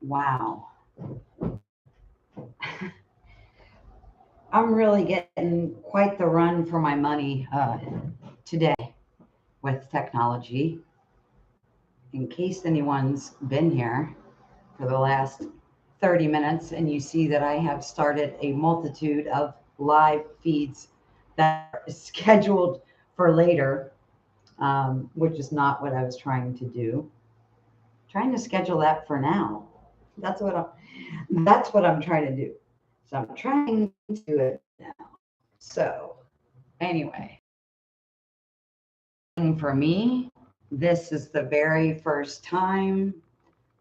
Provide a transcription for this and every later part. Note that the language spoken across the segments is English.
Wow. I'm really getting quite the run for my money today with technology. In case anyone's been here for the last 30 minutes and you see that I have started a multitude of live feeds that are scheduled for later, which is not what I was trying to do. Trying to schedule that for now. That's what I'm trying to do. So I'm trying to do it now. So anyway, for me, this is the very first time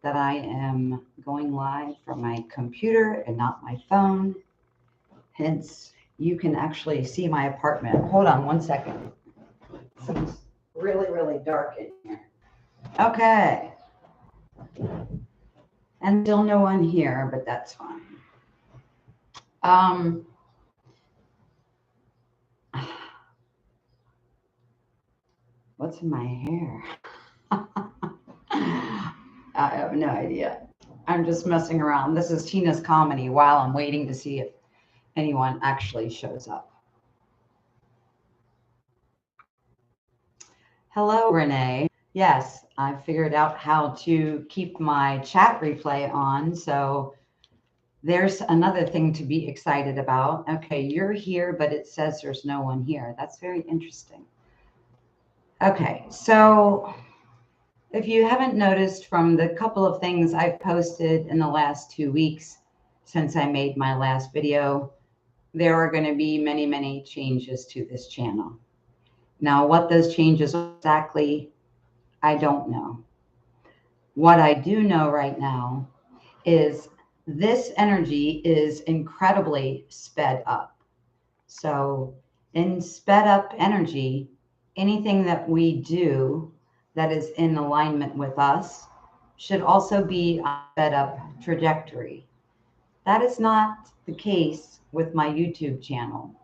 that I am going live from my computer and not my phone. Hence, you can actually see my apartment. Hold on one second. It's really, really dark in here. Okay. And still no one here, but that's fine. What's in my hair? I have no idea. I'm just messing around. This is Tina's comedy while I'm waiting to see if anyone actually shows up. Hello, Renee. Yes, I figured out how to keep my chat replay on. So there's another thing to be excited about. Okay, you're here, but it says there's no one here. That's very interesting. Okay, so if you haven't noticed from the couple of things I've posted in the last 2 weeks since I made my last video, there are going to be many, many changes to this channel. Now, what those changes are exactly, I don't know. What I do know right now is this energy is incredibly sped up. So in sped up energy, anything that we do that is in alignment with us should also be on a sped up trajectory. That is not the case with my YouTube channel.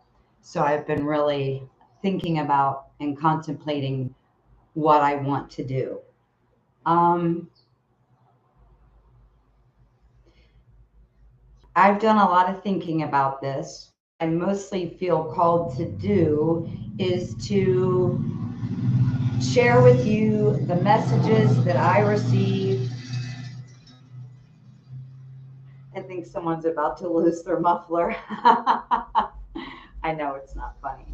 So I've been really thinking about and contemplating what I want to do. I've done a lot of thinking about this. I mostly feel called to do is to share with you the messages that I receive. I think someone's about to lose their muffler. I know it's not funny.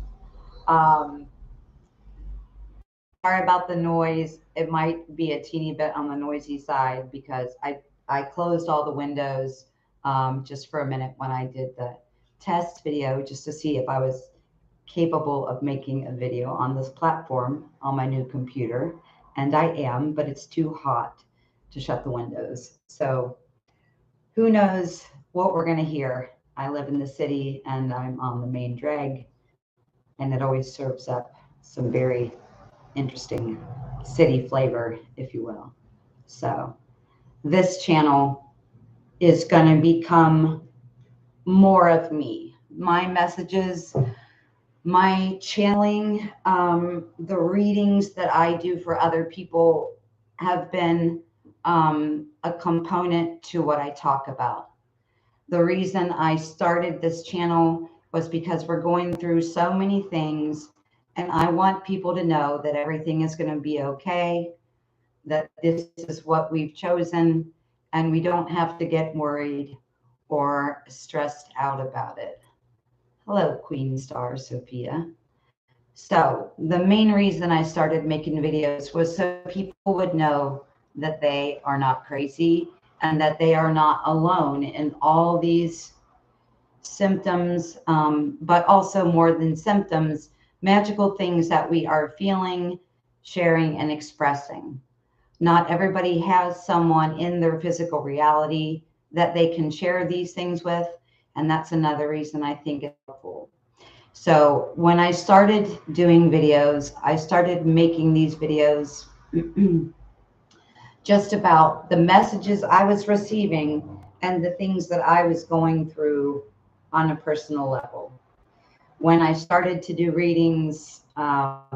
Sorry about the noise. It might be a teeny bit on the noisy side because I closed all the windows just for a minute when I did the test video just to see if I was capable of making a video on this platform on my new computer. And I am, but it's too hot to shut the windows. So who knows what we're going to hear. I live in the city and I'm on the main drag, and it always serves up some very interesting city flavor, if you will. So this channel is going to become more of me. My messages, my channeling, the readings that I do for other people have been a component to what I talk about. The reason I started this channel was because we're going through so many things, and I want people to know that everything is going to be okay, that this is what we've chosen, and we don't have to get worried or stressed out about it. Hello, Queen Star Sophia. So the main reason I started making videos was so people would know that they are not crazy and that they are not alone in all these symptoms, but also more than symptoms, magical things that we are feeling, sharing, and expressing. Not everybody has someone in their physical reality that they can share these things with, and that's another reason I think it's helpful. So when I started doing videos, I started making these videos just about the messages I was receiving and the things that I was going through on a personal level. When I started to do readings, a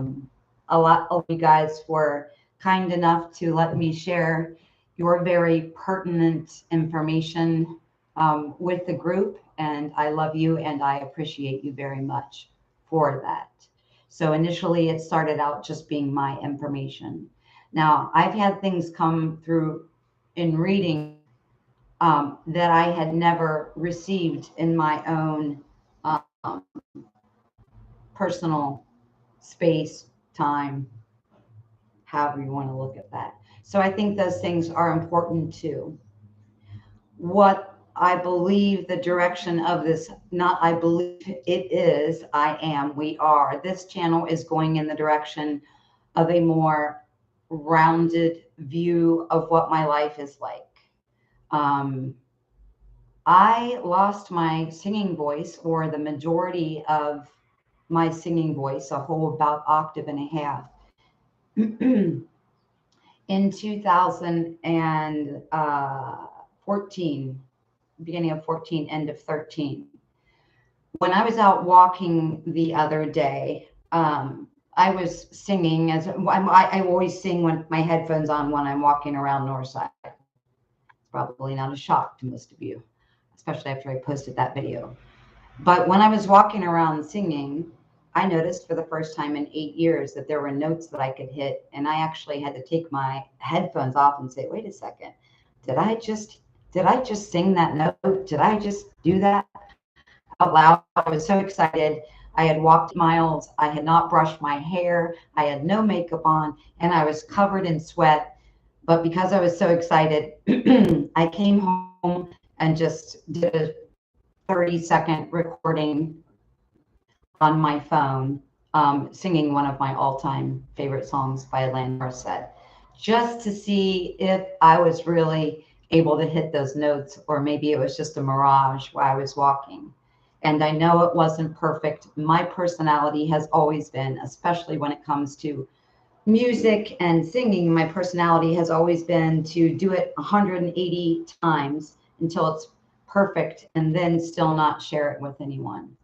lot of you guys were kind enough to let me share your very pertinent information with the group. And I love you and I appreciate you very much for that. So initially it started out just being my information. Now I've had things come through in reading that I had never received in my own personal space, time, however you want to look at that. So I think those things are important too. What I believe the direction of this, not I believe it is, I am, we are. This channel is going in the direction of a more rounded view of what my life is like. I lost my singing voice, or the majority of my singing voice, a whole about octave and a half, in 2014, beginning of 14, end of 13. When I was out walking the other day, I was singing as I always sing when my headphones on when I'm walking around Northside. It's probably not a shock to most of you, especially after I posted that video. But when I was walking around singing, I noticed for the first time in 8 years that there were notes that I could hit. And I actually had to take my headphones off and say, wait a second, did I just sing that note? Did I just do that out loud? I was so excited. I had walked miles. I had not brushed my hair. I had no makeup on and I was covered in sweat. But because I was so excited, I came home and just did a 30-second recording on my phone, singing one of my all-time favorite songs by Alanis Morissette, just to see if I was really able to hit those notes, or maybe it was just a mirage while I was walking. And I know it wasn't perfect. My personality has always been, especially when it comes to music and singing, my personality has always been to do it 180 times until it's perfect and then still not share it with anyone.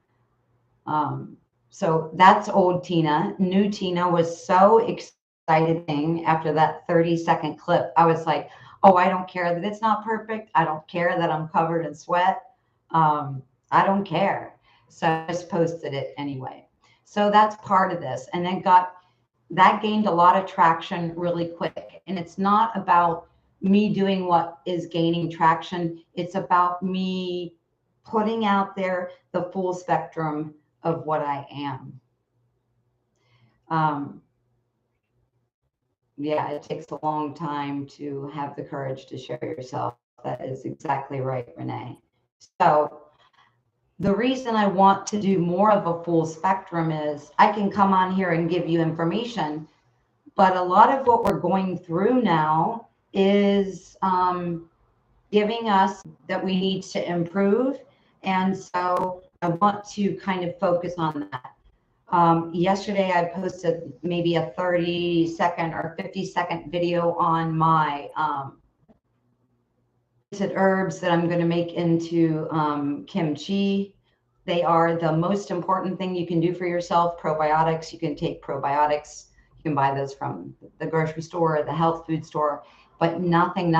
So that's old Tina. New Tina was so excited after that 30-second clip. I was like, oh, I don't care that it's not perfect. I don't care that I'm covered in sweat. I don't care. So I just posted it anyway. So that's part of this. And then that gained a lot of traction really quick. And it's not about me doing what is gaining traction. It's about me putting out there the full spectrum of what I am. Yeah, it takes a long time to have the courage to share yourself. That is exactly right, Renee. So the reason I want to do more of a full spectrum is I can come on here and give you information, but a lot of what we're going through now is giving us that we need to improve. And so I want to kind of focus on that. Yesterday I posted maybe a 30-second or 50-second video on my herbs that I'm going to make into kimchi. They are the most important thing you can do for yourself. Probiotics, you can take probiotics. You can buy those from the grocery store or the health food store, but nothing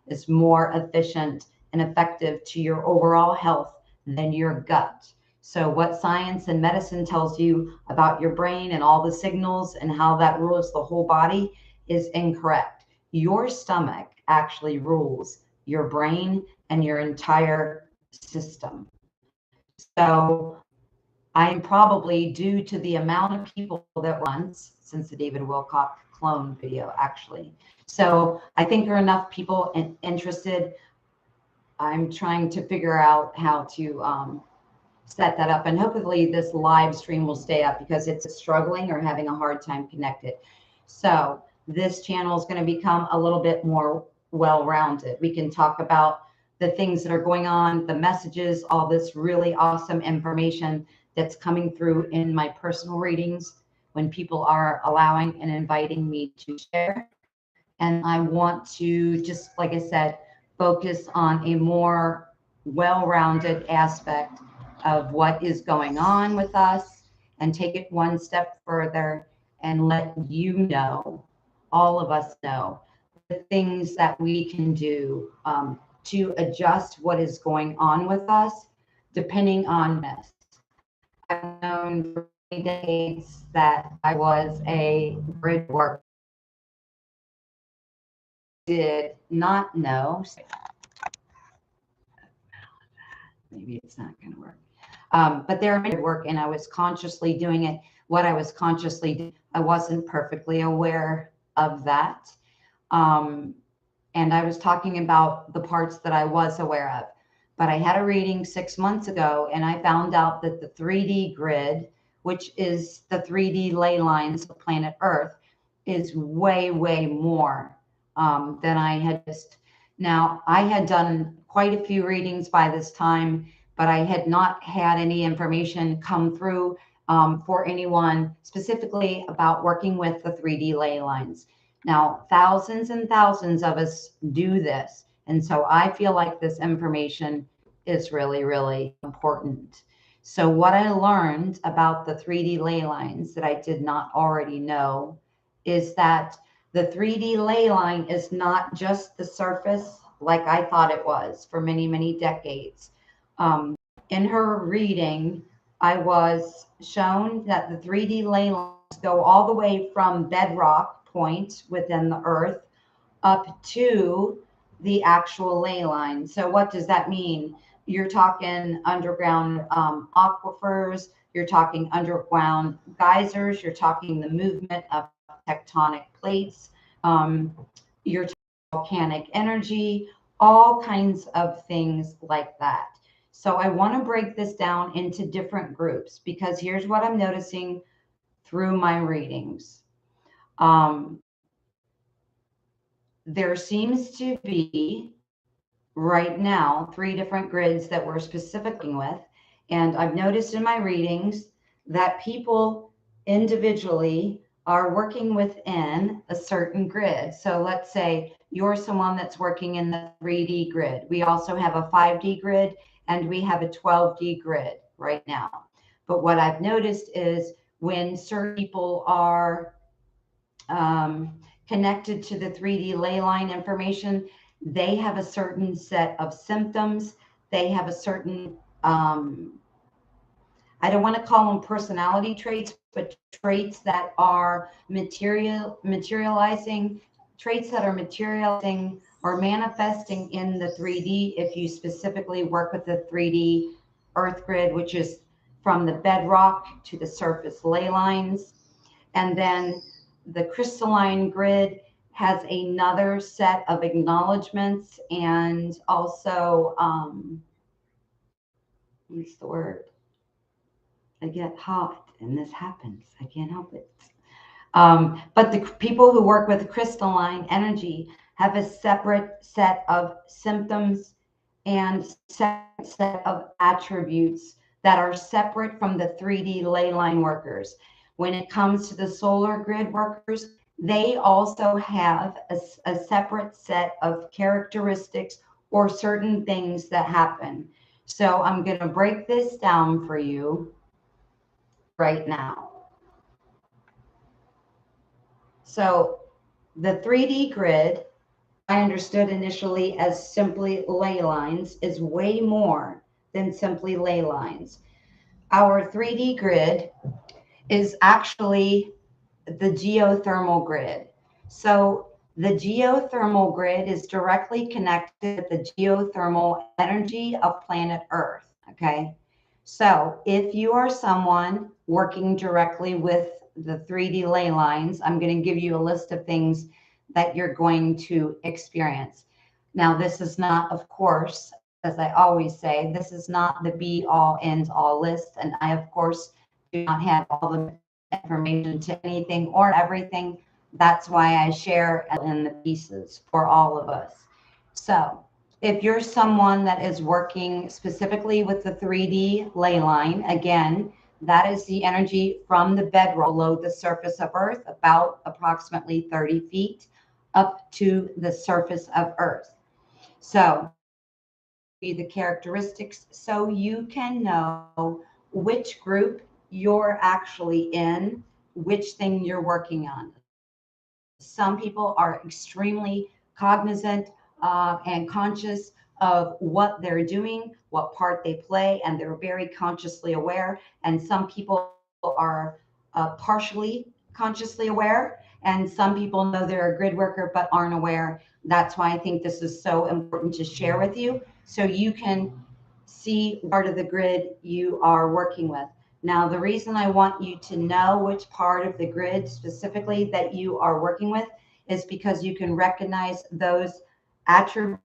is more efficient and effective to your overall health than your gut. So what science and medicine tells you about your brain and all the signals and how that rules the whole body is incorrect. Your stomach actually rules your brain and your entire system. So I'm probably, due to the amount of people that runs since the David Wilcock clone video, actually. So I think there are enough people interested. I'm trying to figure out how to set that up, and hopefully this live stream will stay up because it's struggling or having a hard time connected. So this channel is going to become a little bit more well-rounded. We can talk about the things that are going on, the messages, all this really awesome information that's coming through in my personal readings when people are allowing and inviting me to share. And I want to, just like I said, focus on a more well-rounded aspect of what is going on with us and take it one step further and let you know, all of us know, the things that we can do to adjust what is going on with us, depending on this. I've known for many decades that I was a grid worker. Did not know. Maybe it's not going to work. But there are many work, and I was consciously doing it. What I was consciously doing, I wasn't perfectly aware of that. And I was talking about the parts that I was aware of. But I had a reading 6 months ago, and I found out that the 3D grid, which is the 3D ley lines of planet Earth, is way, way more than I had just. Now, I had done quite a few readings by this time, but I had not had any information come through for anyone specifically about working with the 3D ley lines. Now, thousands and thousands of us do this. And so I feel like this information is really, really important. So what I learned about the 3D ley lines that I did not already know is that the 3D ley line is not just the surface like I thought it was for many, many decades. In her reading, I was shown that the 3D ley lines go all the way from bedrock point within the earth up to the actual ley line. So what does that mean? You're talking underground aquifers, you're talking underground geysers, you're talking the movement of tectonic plates, you're talking volcanic energy, all kinds of things like that. So I want to break this down into different groups because here's what I'm noticing through my readings. There seems to be right now 3 different grids that we're specifically with. And I've noticed in my readings that people individually are working within a certain grid. So let's say you're someone that's working in the 3D grid. We also have a 5D grid and we have a 12D grid right now. But what I've noticed is when certain people are connected to the 3D ley line information, they have a certain set of symptoms. They have a certain, I don't want to call them personality traits, but traits that are materializing, traits that are materializing or manifesting in the 3D. If you specifically work with the 3D Earth grid, which is from the bedrock to the surface ley lines. And then the crystalline grid has another set of acknowledgments and also, what's the word? I get hot and this happens. I can't help it. But the people who work with crystalline energy have a separate set of symptoms and separate set of attributes that are separate from the 3D ley line workers. When it comes to the solar grid workers, they also have a separate set of characteristics or certain things that happen. So I'm going to break this down for you right now. So the 3D grid, I understood initially as simply ley lines, is way more than simply ley lines. Our 3D grid is actually the geothermal grid. So the geothermal grid is directly connected to the geothermal energy of planet Earth, okay? So if you are someone working directly with the 3D ley lines, I'm going to give you a list of things that you're going to experience. Now, this is not, of course, as I always say, this is not the be all ends all list. And I, of course, do not have all the information to anything or everything. That's why I share in the pieces for all of us. So if you're someone that is working specifically with the 3D ley line, again, that is the energy from the bedrock below the surface of Earth, about approximately 30 feet up to the surface of Earth. So the characteristics so you can know which group you're actually in, which thing you're working on. Some people are extremely cognizant and conscious of what they're doing, what part they play, and they're very consciously aware. And some people are partially consciously aware, and some people know they're a grid worker but aren't aware. That's why I think this is so important to share with you, so you can see part of the grid you are working with. Now, the reason I want you to know which part of the grid specifically that you are working with is because you can recognize those attributes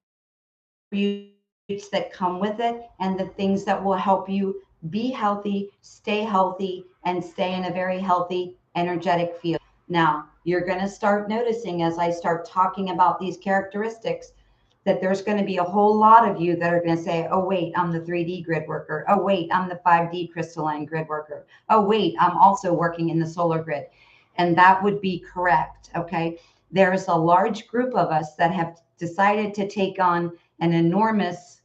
that come with it and the things that will help you be healthy, and stay in a very healthy, energetic field. Now, you're going to start noticing as I start talking about these characteristics that there's going to be a whole lot of you that are going to say, oh, wait, I'm the 3D grid worker. Oh, wait, I'm the 5D crystalline grid worker. Oh, wait, I'm also working in the solar grid. And that would be correct. Okay. There's a large group of us that have decided to take on an enormous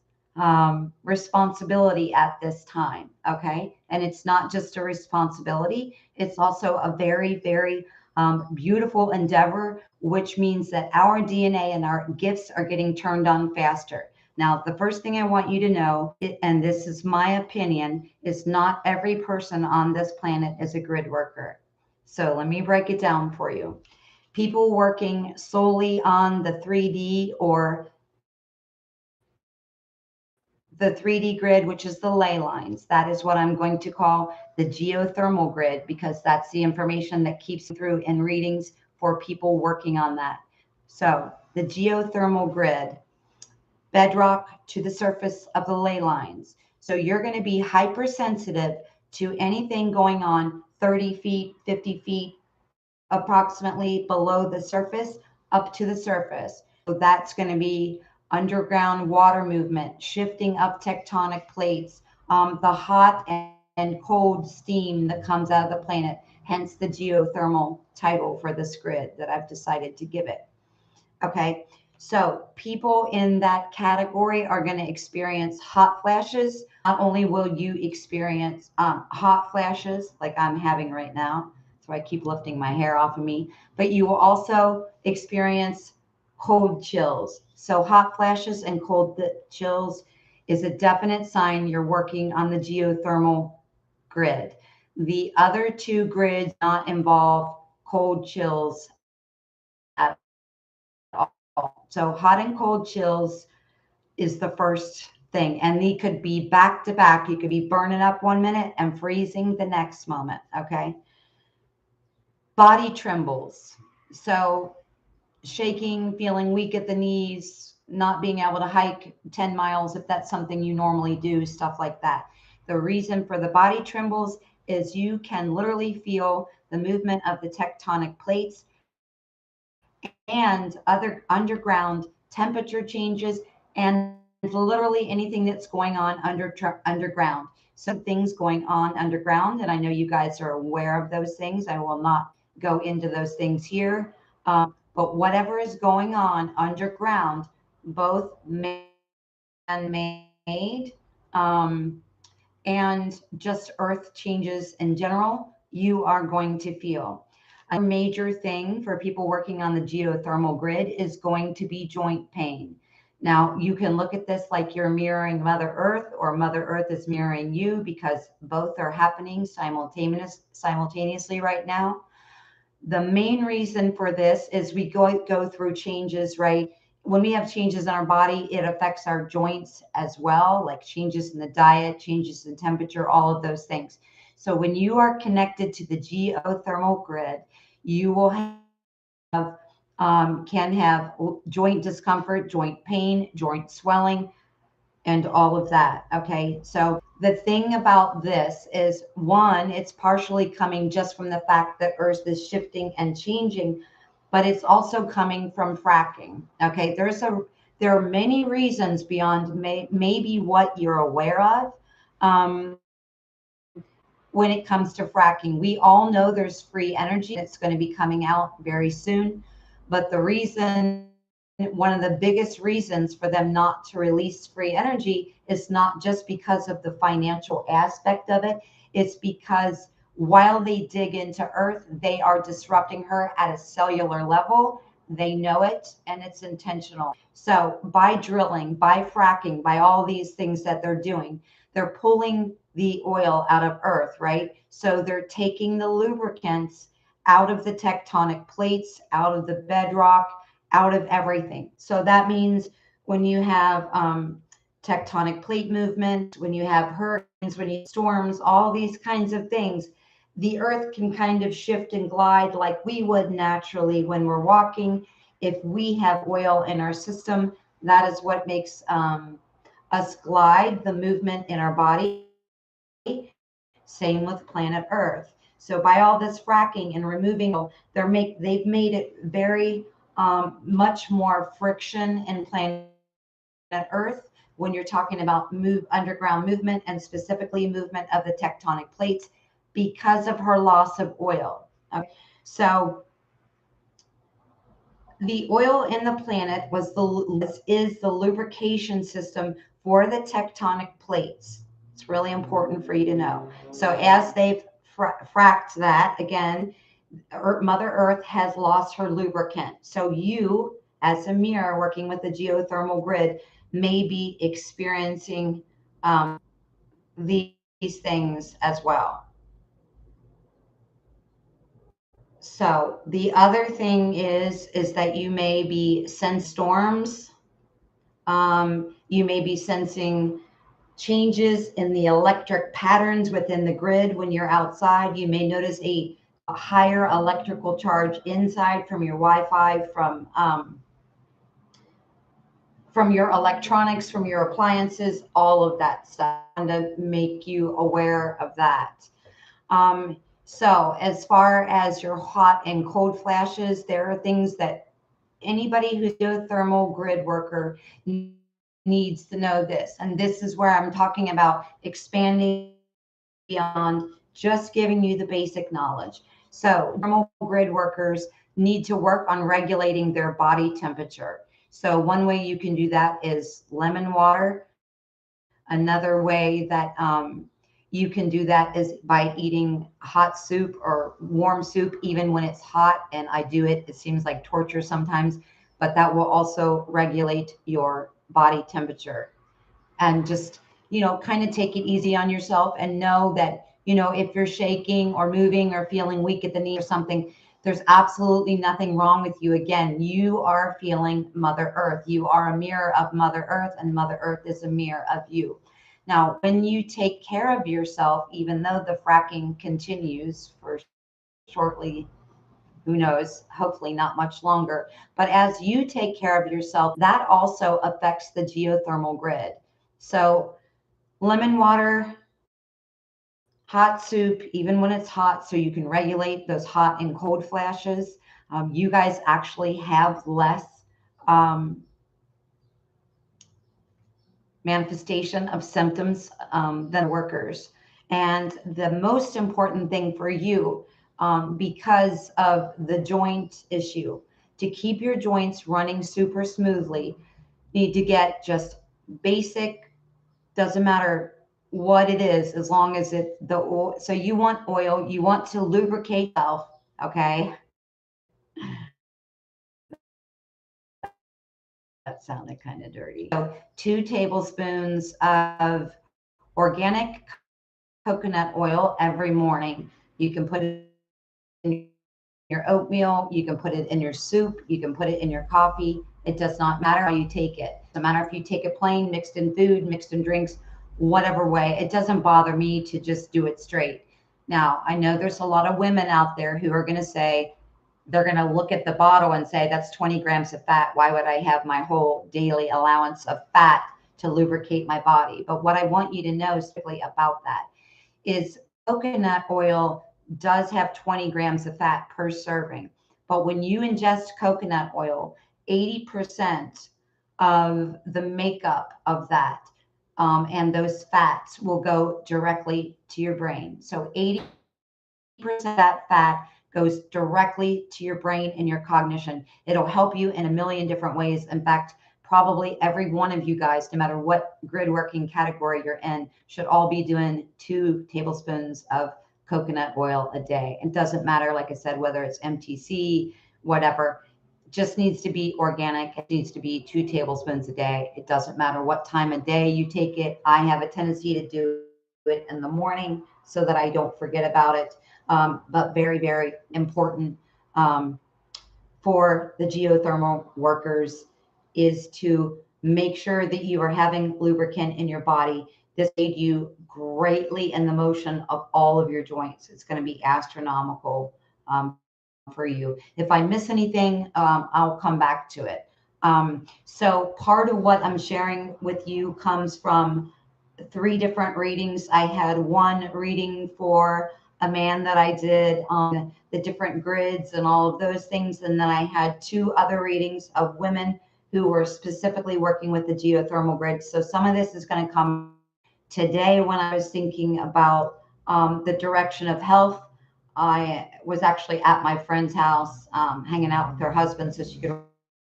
responsibility at this time. Okay. And it's not just a responsibility, it's also a very, very beautiful endeavor, which means that our DNA and our gifts are getting turned on faster. Now, the first thing I want you to know, and this is my opinion, is not every person on this planet is a grid worker. So let me break it down for you. People working solely on the 3D or the 3D grid, which is the ley lines. That is what I'm going to call the geothermal grid, because that's the information that keeps through in readings for people working on that. So the geothermal grid, bedrock to the surface of the ley lines. So you're going to be hypersensitive to anything going on 30 feet, 50 feet, approximately below the surface, up to the surface. So that's going to be underground water movement, shifting up tectonic plates, the hot and cold steam that comes out of the planet, hence the geothermal title for this grid that I've decided to give it. Okay, so people in that category are going to experience hot flashes. Not only will you experience hot flashes like I'm having right now, so I keep lifting my hair off of me, but you will also experience cold chills. So hot flashes and cold chills is a definite sign you're working on the geothermal grid. The other two grids not involve cold chills at all. So hot and cold chills is the first thing. And they could be back to back. You could be burning up 1 minute and freezing the next moment. Okay. Body trembles. So shaking, feeling weak at the knees, not being able to hike 10 miles if that's something you normally do, stuff like that. The reason for the body trembles is you can literally feel the movement of the tectonic plates and other underground temperature changes and literally anything that's going on underground. Some things going on underground, and I know you guys are aware of those things. I will not go into those things here. But whatever is going on underground, both man-made and just earth changes in general, you are going to feel. A major thing for people working on the geothermal grid is going to be joint pain. Now, you can look at this like you're mirroring Mother Earth, or Mother Earth is mirroring you, because both are happening simultaneously right now. The main reason for this is we go through changes, right? When we have changes in our body, it affects our joints as well, like changes in the diet, changes in temperature, all of those things. So when you are connected to the geothermal grid, you will can have joint discomfort, joint pain, joint swelling, and all of that. Okay. So the thing about this is, one, it's partially coming just from the fact that Earth is shifting and changing, but it's also coming from fracking. Okay. There are many reasons beyond maybe what you're aware of. When it comes to fracking, we all know there's free energy that's going to be coming out very soon. But one of the biggest reasons for them not to release free energy is not just because of the financial aspect of it. It's because while they dig into Earth, they are disrupting her at a cellular level. They know it, and it's intentional. So by drilling, by fracking, by all these things that they're doing, they're pulling the oil out of earth, right? So they're taking the lubricants out of the tectonic plates, out of the bedrock, out of everything. So that means when you have tectonic plate movement, when you have hurricanes, when you have storms, all these kinds of things, the earth can kind of shift and glide like we would naturally when we're walking. If we have oil in our system, that is what makes us glide, the movement in our body. Same with planet Earth. So by all this fracking and removing oil, they've made it very much more friction in planet Earth when you're talking about underground movement, and specifically movement of the tectonic plates, because of her loss of oil. Okay, so the oil in the planet is the lubrication system for the tectonic plates. It's really important for you to know. So as they've fracked that again, Mother Earth has lost her lubricant. So you, as a mirror working with the geothermal grid, may be experiencing these things as well. So the other thing is that you may be sensing storms. You may be sensing changes in the electric patterns within the grid when you're outside. You may notice a higher electrical charge inside from your Wi-Fi, from your electronics, from your appliances, all of that stuff, and to make you aware of that. So as far as your hot and cold flashes, there are things that anybody who's a geothermal grid worker needs to know this. And this is where I'm talking about expanding beyond just giving you the basic knowledge. So thermal grid workers need to work on regulating their body temperature. So one way you can do that is lemon water. Another way that you can do that is by eating hot soup or warm soup, even when it's hot. And I do it, it seems like torture sometimes, but that will also regulate your body temperature. And just, kind of take it easy on yourself and know that, if you're shaking or moving or feeling weak at the knee or something, there's absolutely nothing wrong with you. Again, you are feeling Mother Earth. You are a mirror of Mother Earth, and Mother Earth is a mirror of you. Now, when you take care of yourself, even though the fracking continues for shortly, who knows, hopefully not much longer, but as you take care of yourself, that also affects the geothermal grid. So lemon water, hot soup, even when it's hot, so you can regulate those hot and cold flashes. You guys actually have less manifestation of symptoms than workers. And the most important thing for you, because of the joint issue, to keep your joints running super smoothly, need to get just basic, doesn't matter what it is, as long as so you want oil, you want to lubricate yourself, okay? That sounded kind of dirty. So 2 tablespoons of organic coconut oil every morning. You can put it in your oatmeal, you can put it in your soup, you can put it in your coffee. It does not matter how you take it. It doesn't matter if you take it plain, mixed in food, mixed in drinks, whatever way. It doesn't bother me to just do it straight. Now, I know there's a lot of women out there who are going to say, they're going to look at the bottle and say, that's 20 grams of fat. Why would I have my whole daily allowance of fat to lubricate my body? But what I want you to know strictly about that is coconut oil does have 20 grams of fat per serving. But when you ingest coconut oil, 80% of the makeup of that and those fats will go directly to your brain. So 80% of that fat goes directly to your brain and your cognition. It'll help you in a million different ways. In fact, probably every one of you guys, no matter what grid working category you're in, should all be doing 2 tablespoons of coconut oil a day. It doesn't matter, like I said, whether it's MTC, whatever. just needs to be organic. It needs to be 2 tablespoons a day. It doesn't matter what time of day you take it. I have a tendency to do it in the morning so that I don't forget about it. But very, very important for the geothermal workers is to make sure that you are having lubricant in your body. This aid you greatly in the motion of all of your joints. It's going to be astronomical for you. If I miss anything, I'll come back to it. So part of what I'm sharing with you comes from 3 different readings. I had one reading for a man that I did on the different grids and all of those things. And then I had 2 other readings of women who were specifically working with the geothermal grid. So some of this is going to come today. When I was thinking about the direction of health, I was actually at my friend's house hanging out with her husband so she could bring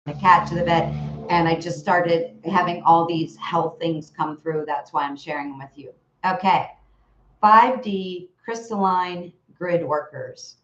the cat to the bed. And I just started having all these health things come through. That's why I'm sharing them with you. Okay. 5D crystalline grid workers.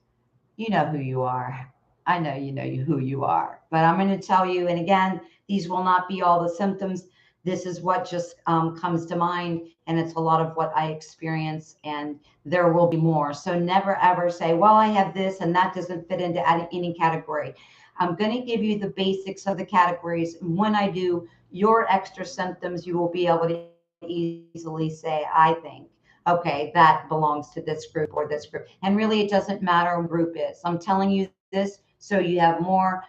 You know who you are. I know you know who you are, but I'm going to tell you, and again, these will not be all the symptoms. This is what just comes to mind, and it's a lot of what I experience, and there will be more. So never ever say, well, I have this and that doesn't fit into any category. I'm going to give you the basics of the categories. And when I do your extra symptoms, you will be able to easily say, I think, okay, that belongs to this group or this group. And really, it doesn't matter what group is. I'm telling you this so you have more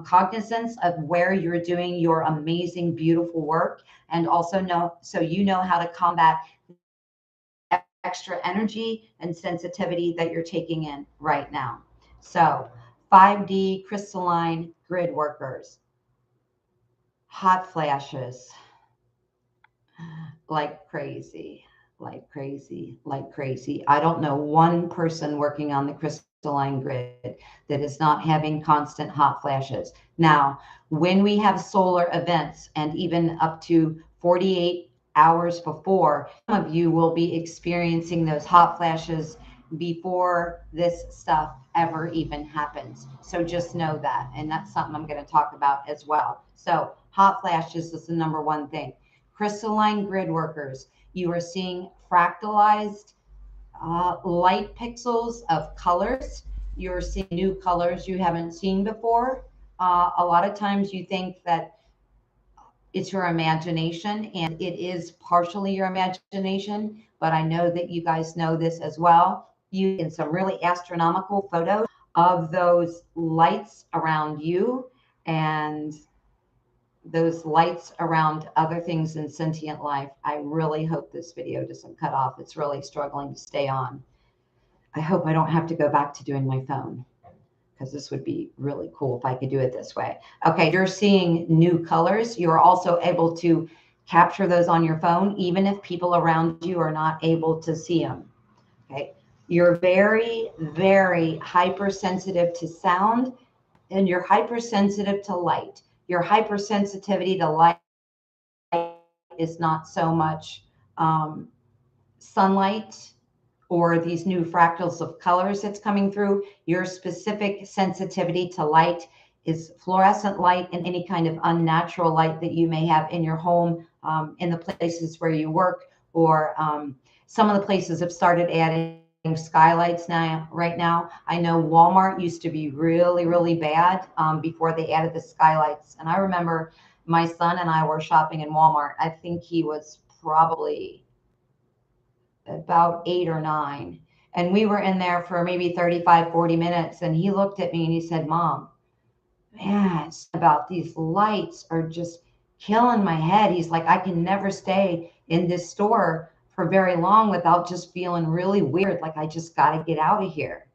cognizance of where you're doing your amazing, beautiful work, and also so you know how to combat extra energy and sensitivity that you're taking in right now. So 5D crystalline grid workers, hot flashes like crazy, like crazy, like crazy. I don't know one person working on the crystalline grid that is not having constant hot flashes. Now, when we have solar events and even up to 48 hours before, some of you will be experiencing those hot flashes before this stuff ever even happens. So just know that. And that's something I'm going to talk about as well. So hot flashes is the number one thing. Crystalline grid workers, you are seeing fractalized light pixels of colors. You're seeing new colors you haven't seen before. A lot of times you think that it's your imagination, and it is partially your imagination, but I know that you guys know this as well. You in some really astronomical photos of those lights around you and those lights around other things in sentient life. I really hope this video doesn't cut off. It's really struggling to stay on. I hope I don't have to go back to doing my phone, because this would be really cool if I could do it this way. Okay, you're seeing new colors. You're also able to capture those on your phone, even if people around you are not able to see them. Okay, you're very, very hypersensitive to sound, and you're hypersensitive to light. Your hypersensitivity to light is not so much sunlight or these new fractals of colors that's coming through. Your specific sensitivity to light is fluorescent light and any kind of unnatural light that you may have in your home, in the places where you work, or some of the places have started adding skylights right now. I know Walmart used to be really, really bad before they added the skylights. And I remember my son and I were shopping in Walmart. I think he was probably about 8 or 9. And we were in there for maybe 35, 40 minutes. And he looked at me and he said, Mom, man, about these lights are just killing my head. He's like, I can never stay in this store for very long without just feeling really weird. Like I just got to get out of here.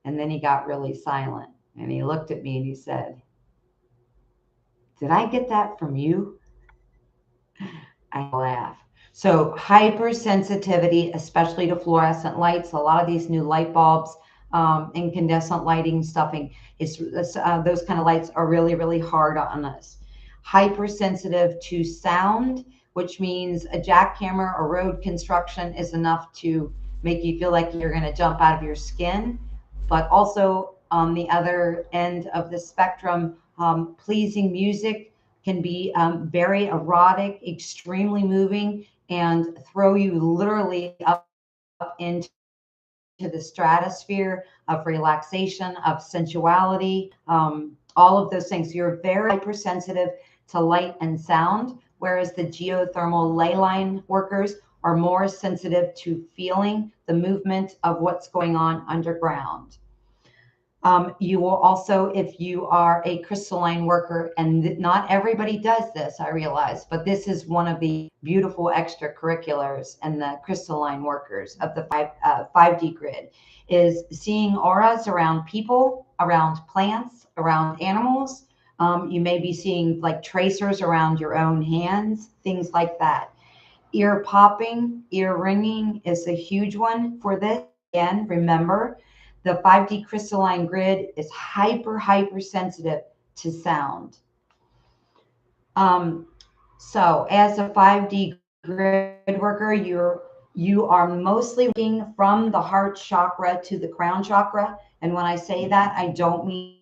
And then he got really silent and he looked at me and he said, did I get that from you? I laugh. So hypersensitivity, especially to fluorescent lights, a lot of these new light bulbs, incandescent lighting stuffing, those kind of lights are really, really hard on us. Hypersensitive to sound, which means a jackhammer or road construction is enough to make you feel like you're going to jump out of your skin. But also on the other end of the spectrum, Pleasing music can be very erotic, extremely moving, and throw you literally up into the stratosphere of relaxation, of sensuality, all of those things. You're very hypersensitive to light and sound, whereas the geothermal ley line workers are more sensitive to feeling the movement of what's going on underground. You will also, if you are a crystalline worker, and not everybody does this, I realize, but this is one of the beautiful extracurriculars and the crystalline workers of the 5D grid, is seeing auras around people, around plants, around animals. You may be seeing like tracers around your own hands, things like that. Ear popping, ear ringing is a huge one for this. Again, remember, the 5D crystalline grid is hyper sensitive to sound. So as a 5D grid worker, you are mostly working from the heart chakra to the crown chakra. And when I say that, I don't mean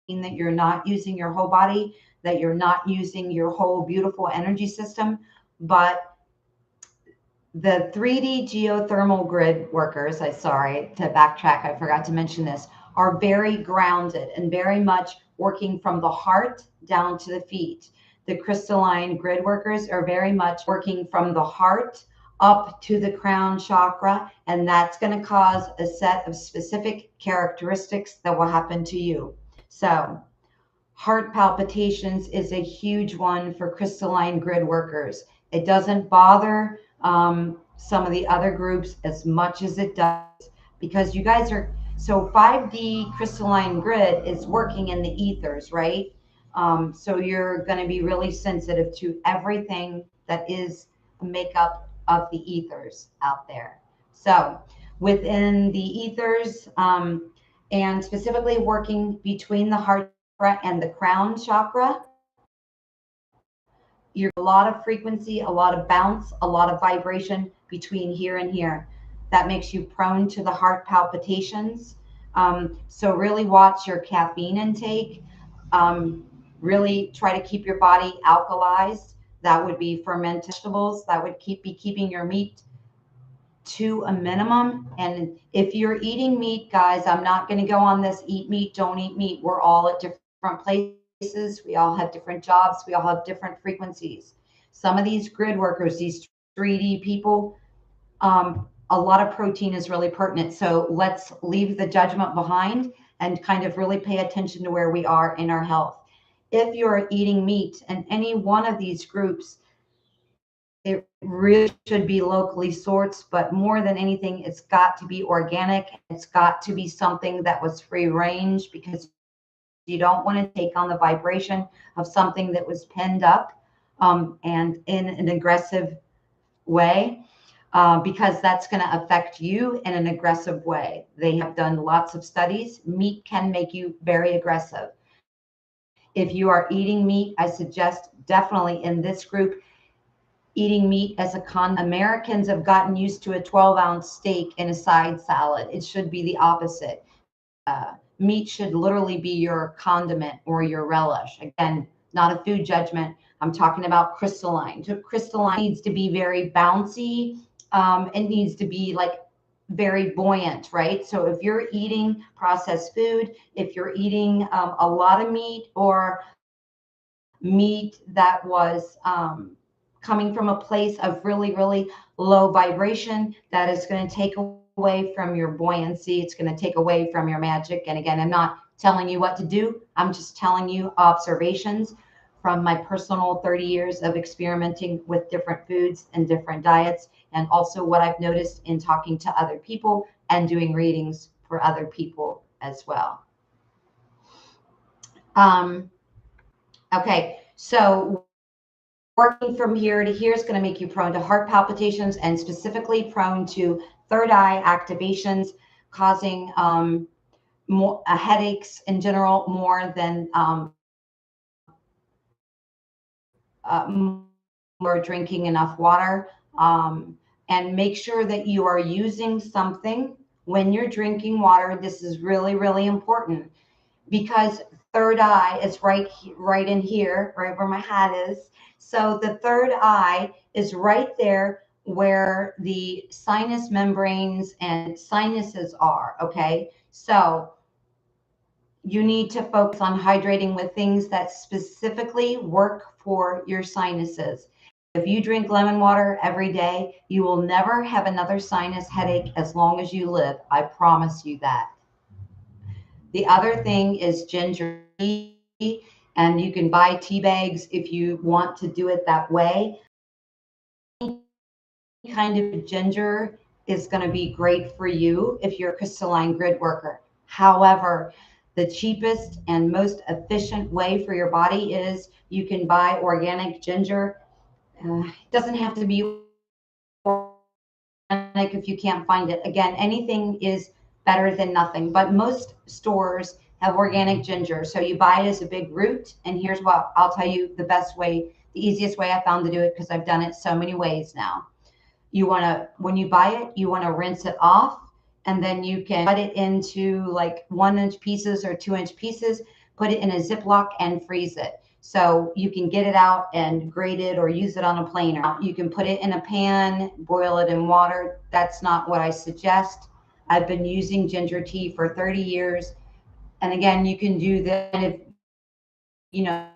that you're not using your whole body, that you're not using your whole beautiful energy system, but the 3D geothermal grid workers, sorry to backtrack, I forgot to mention this, are very grounded and very much working from the heart down to the feet. The crystalline grid workers are very much working from the heart up to the crown chakra, and that's going to cause a set of specific characteristics that will happen to you. So, heart palpitations is a huge one for crystalline grid workers. It doesn't bother some of the other groups as much as it does, because you guys are, so 5D crystalline grid is working in the ethers, right? So you're going to be really sensitive to everything that is a makeup of the ethers out there. So within the ethers, and specifically working between the heart and the crown chakra, you're a lot of frequency, a lot of bounce, a lot of vibration between here and here. That makes you prone to the heart palpitations. So really watch your caffeine intake. Really try to keep your body alkalized. That would be fermented vegetables. That would be keeping your meat to a minimum. And if you're eating meat, guys, I'm not going to go on this eat meat, don't eat meat. We're all at different places. We all have different jobs. We all have different frequencies. Some of these grid workers, these 3D people, a lot of protein is really pertinent. So let's leave the judgment behind and kind of really pay attention to where we are in our health. If you're eating meat in any one of these groups, it really should be locally sourced, but more than anything, it's got to be organic. It's got to be something that was free range, because you don't want to take on the vibration of something that was pinned up and in an aggressive way, because that's going to affect you in an aggressive way. They have done lots of studies. Meat can make you very aggressive. If you are eating meat, I suggest definitely in this group, eating meat as a Americans have gotten used to a 12-ounce steak in a side salad. It should be the opposite. Meat should literally be your condiment or your relish. Again, not a food judgment. I'm talking about crystalline. So crystalline needs to be very bouncy. It needs to be like very buoyant, right? So if you're eating processed food, if you're eating a lot of meat, or meat that was coming from a place of really low vibration, that is going to take away from your buoyancy. It's going to take away from your magic. And again, I'm not telling you what to do. I'm just telling you observations from my personal 30 years of experimenting with different foods and different diets, and also what I've noticed in talking to other people and doing readings for other people as well. Okay, so working from here to here is going to make you prone to heart palpitations, and specifically prone to third eye activations, causing more headaches in general, more than more drinking enough water. And make sure that you are using something when you're drinking water. This is really important, because third eye is right in here, right where my hat is. So the third eye is right there where the sinus membranes and sinuses are, okay? So you need to focus on hydrating with things that specifically work for your sinuses. If you drink lemon water every day, you will never have another sinus headache as long as you live. I promise you that. The other thing is ginger tea, and you can buy tea bags if you want to do it that way. Any kind of ginger is going to be great for you if you're a crystalline grid worker. However, the cheapest and most efficient way for your body is you can buy organic ginger. It doesn't have to be organic if you can't find it. Again, anything is better than nothing, but most stores have organic ginger. So you buy it as a big root. And here's what I'll tell you the best way, the easiest way I found to do it, because I've done it so many ways now. You want to, when you buy it, you want to rinse it off, and then you can cut it into like 1-inch pieces or 2-inch pieces, put it in a Ziploc and freeze it. So you can get it out and grate it or use it on a planer. You can put it in a pan, boil it in water. That's not what I suggest. I've been using ginger tea for 30 years. And again, you can do that if, you know,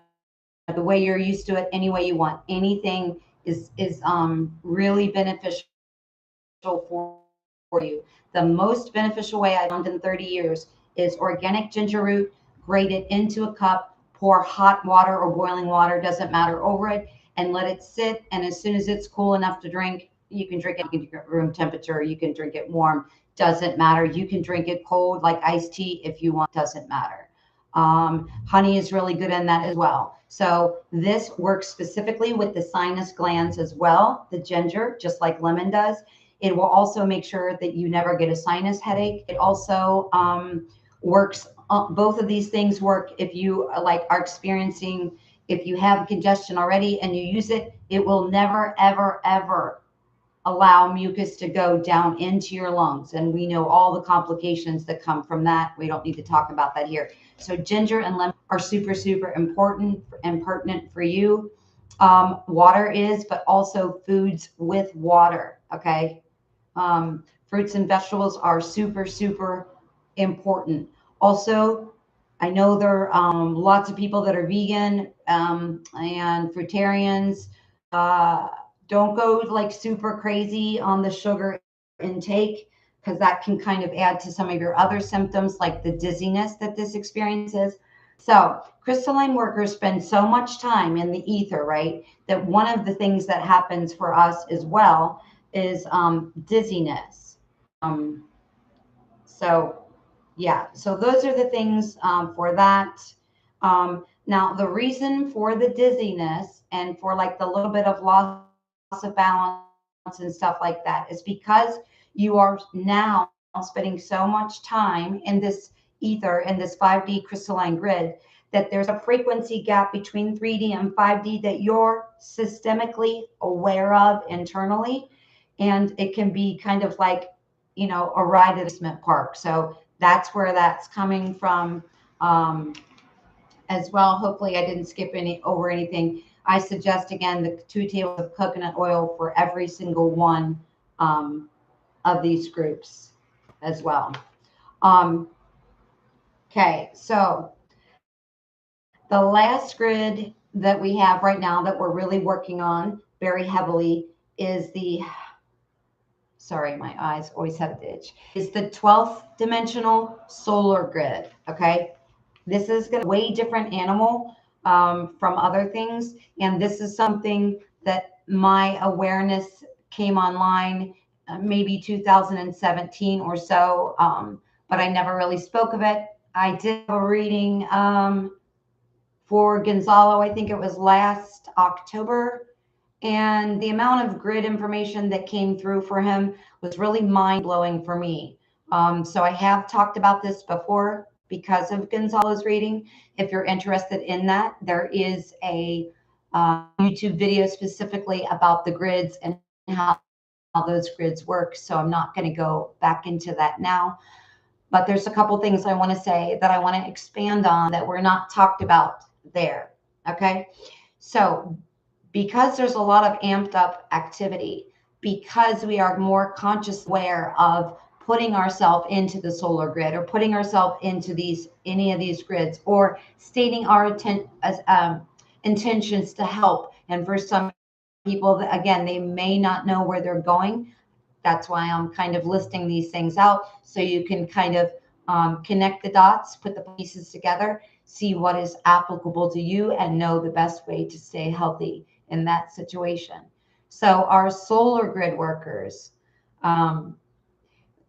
the way you're used to it, any way you want. Anything is really beneficial for you. The most beneficial way I found in 30 years is organic ginger root, grate it into a cup, pour hot water or boiling water, doesn't matter, over it, and let it sit. And as soon as it's cool enough to drink, you can drink it. You can drink it room temperature, you can drink it warm, doesn't matter. You can drink it cold like iced tea if you want, doesn't matter. Honey is really good in that as well. So this works specifically with the sinus glands as well, the ginger, just like lemon does. It will also make sure that you never get a sinus headache. It also works, both of these things work if you like are experiencing, if you have congestion already and you use it, it will never, ever, ever allow mucus to go down into your lungs. And we know all the complications that come from that. We don't need to talk about that here. So ginger and lemon are super, super important and pertinent for you. Water is, but also foods with water, okay? Fruits and vegetables are super, super important. Also, I know there are lots of people that are vegan and fruitarians. Don't go like super crazy on the sugar intake, because that can kind of add to some of your other symptoms, like the dizziness that this experiences. So crystalline workers spend so much time in the ether, right? That one of the things that happens for us as well is dizziness. So yeah, so those are the things for that. Now the reason for the dizziness and for like the little bit of loss of balance and stuff like that is because you are now spending so much time in this ether, in this 5D crystalline grid, that there's a frequency gap between 3D and 5D that you're systemically aware of internally. And it can be kind of like, you know, a ride at amusement park. So that's where that's coming from as well. Hopefully I didn't skip over anything. I suggest, again, the 2 tablespoons of coconut oil for every single one of these groups as well. Okay, so the last grid that we have right now that we're really working on very heavily is the, sorry, my eyes always have an itch, is the 12th dimensional solar grid, okay? This is going to be a way different animal from other things. And this is something that my awareness came online maybe 2017 or so, but I never really spoke of it. I did a reading for Gonzalo, I think it was last October. And the amount of grid information that came through for him was really mind-blowing for me. So I have talked about this before because of Gonzalo's reading. If you're interested in that, there is a YouTube video specifically about the grids and how those grids work. So I'm not going to go back into that now. But there's a couple things I want to say that I want to expand on that were not talked about there. Okay. So because there's a lot of amped up activity, because we are more conscious aware of putting ourselves into the solar grid or putting ourselves into any of these grids or stating our intentions to help. And for some people, again, they may not know where they're going. That's why I'm kind of listing these things out so you can kind of connect the dots, put the pieces together, see what is applicable to you, and know the best way to stay healthy in that situation. So our solar grid workers,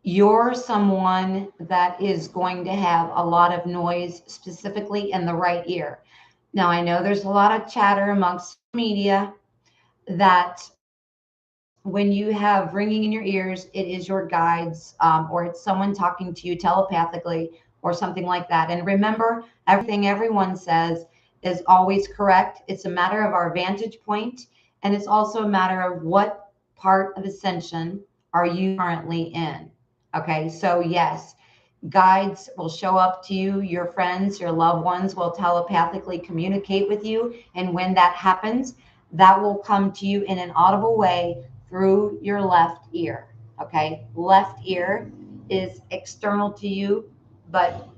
you're someone that is going to have a lot of noise, specifically in the right ear. Now, I know there's a lot of chatter amongst media that when you have ringing in your ears, it is your guides, or it's someone talking to you telepathically or something like that. And remember, everything everyone says is always correct. It's a matter of our vantage point, and it's also a matter of what part of ascension are you currently in. Okay, so yes, guides will show up to you, your friends, your loved ones will telepathically communicate with you. And when that happens, that will come to you in an audible way through your left ear. Okay, left ear is external to you, but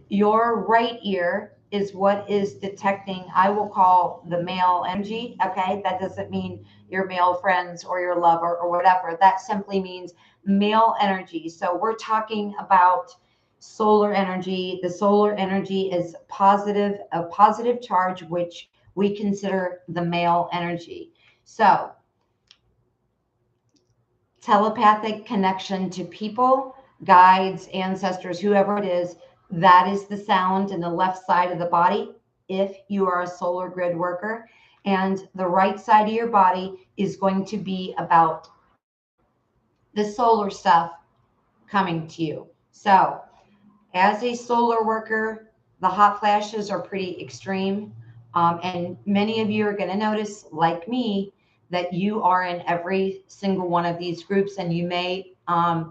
your right ear is what is detecting, I will call the male energy. Okay, that doesn't mean your male friends or your lover or whatever. That simply means male energy. So we're talking about solar energy. The solar energy is positive, a positive charge, which we consider the male energy. So telepathic connection to people, guides, ancestors, whoever it is, that is the sound in the left side of the body if you are a solar grid worker. And the right side of your body is going to be about the solar stuff coming to you. So, as a solar worker, the hot flashes are pretty extreme. And many of you are going to notice, like me, that you are in every single one of these groups, and you may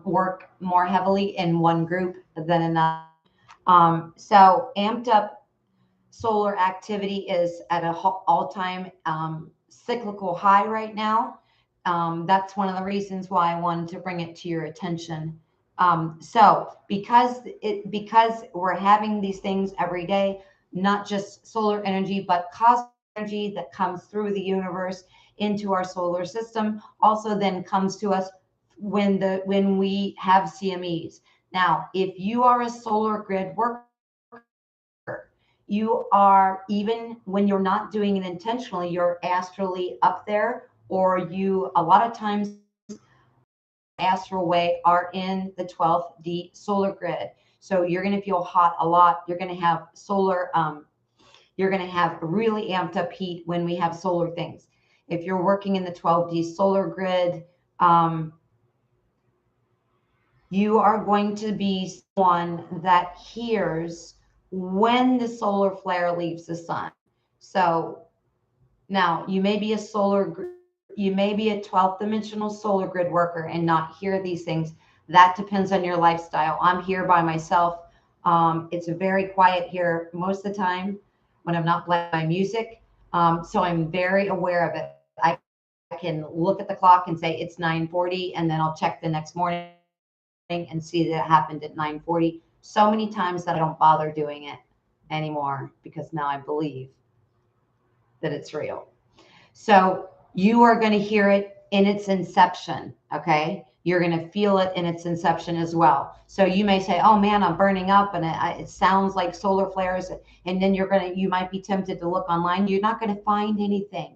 work more heavily in one group than another. So amped up solar activity is at an all-time cyclical high right now. That's one of the reasons why I wanted to bring it to your attention. So because we're having these things every day, not just solar energy, but cosmic energy that comes through the universe into our solar system, also then comes to us when we have CMEs. Now, if you are a solar grid worker, you are, even when you're not doing it intentionally, you're astrally up there, or you a lot of times astral way are in the 12th D solar grid. So you're going to feel hot a lot. You're going to have solar, you're going to have really amped up heat when we have solar things. If you're working in the 12D solar grid, you are going to be one that hears when the solar flare leaves the sun. So now you may be a 12th dimensional solar grid worker and not hear these things. That depends on your lifestyle. I'm here by myself. It's very quiet here most of the time when I'm not playing my music. So I'm very aware of it. I can look at the clock and say it's 9:40, and then I'll check the next morning and see that it happened at 9:40 so many times that I don't bother doing it anymore, because now I believe that it's real. So you are going to hear it in its inception. Okay, you're going to feel it in its inception as well. So you may say, oh man, I'm burning up and it sounds like solar flares, and then you might be tempted to look online. You're not going to find anything,